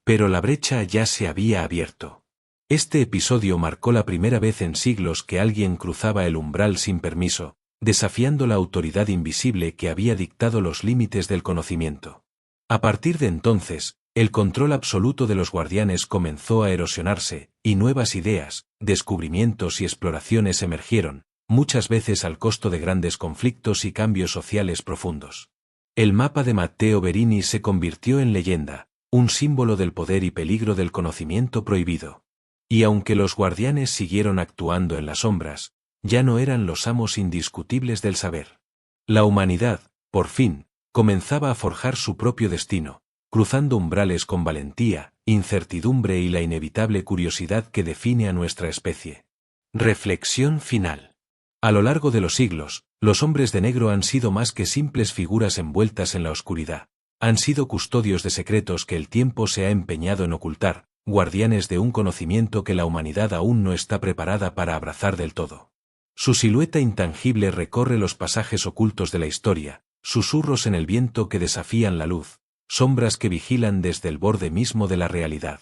Pero la brecha ya se había abierto. Este episodio marcó la primera vez en siglos que alguien cruzaba el umbral sin permiso, desafiando la autoridad invisible que había dictado los límites del conocimiento. A partir de entonces, el control absoluto de los guardianes comenzó a erosionarse, y nuevas ideas, descubrimientos y exploraciones emergieron, muchas veces al costo de grandes conflictos y cambios sociales profundos. El mapa de Matteo Verini se convirtió en leyenda, un símbolo del poder y peligro del conocimiento prohibido. Y aunque los guardianes siguieron actuando en las sombras, ya no eran los amos indiscutibles del saber. La humanidad, por fin, comenzaba a forjar su propio destino, cruzando umbrales con valentía, incertidumbre y la inevitable curiosidad que define a nuestra especie. Reflexión final. A lo largo de los siglos, los hombres de negro han sido más que simples figuras envueltas en la oscuridad. Han sido custodios de secretos que el tiempo se ha empeñado en ocultar, guardianes de un conocimiento que la humanidad aún no está preparada para abrazar del todo. Su silueta intangible recorre los pasajes ocultos de la historia, susurros en el viento que desafían la luz, sombras que vigilan desde el borde mismo de la realidad.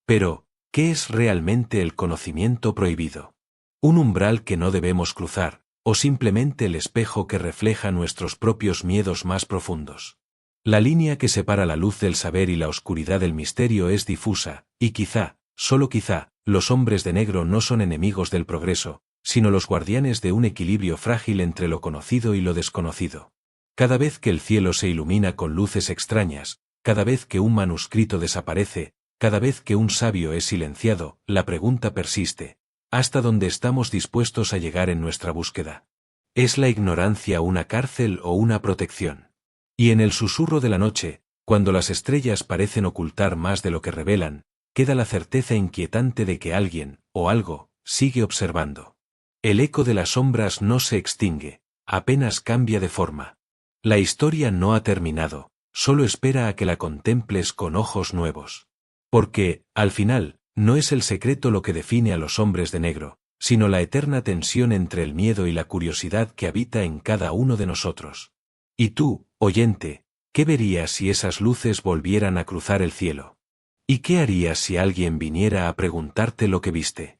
Pero, ¿qué es realmente el conocimiento prohibido? ¿Un umbral que no debemos cruzar, o simplemente el espejo que refleja nuestros propios miedos más profundos? La línea que separa la luz del saber y la oscuridad del misterio es difusa, y quizá, solo quizá, los hombres de negro no son enemigos del progreso, sino los guardianes de un equilibrio frágil entre lo conocido y lo desconocido. Cada vez que el cielo se ilumina con luces extrañas, cada vez que un manuscrito desaparece, cada vez que un sabio es silenciado, la pregunta persiste: ¿hasta dónde estamos dispuestos a llegar en nuestra búsqueda? ¿Es la ignorancia una cárcel o una protección? Y en el susurro de la noche, cuando las estrellas parecen ocultar más de lo que revelan, queda la certeza inquietante de que alguien, o algo, sigue observando. El eco de las sombras no se extingue, apenas cambia de forma. La historia no ha terminado, solo espera a que la contemples con ojos nuevos. Porque, al final, no es el secreto lo que define a los hombres de negro, sino la eterna tensión entre el miedo y la curiosidad que habita en cada uno de nosotros. Y tú, oyente, ¿qué verías si esas luces volvieran a cruzar el cielo? ¿Y qué harías si alguien viniera a preguntarte lo que viste?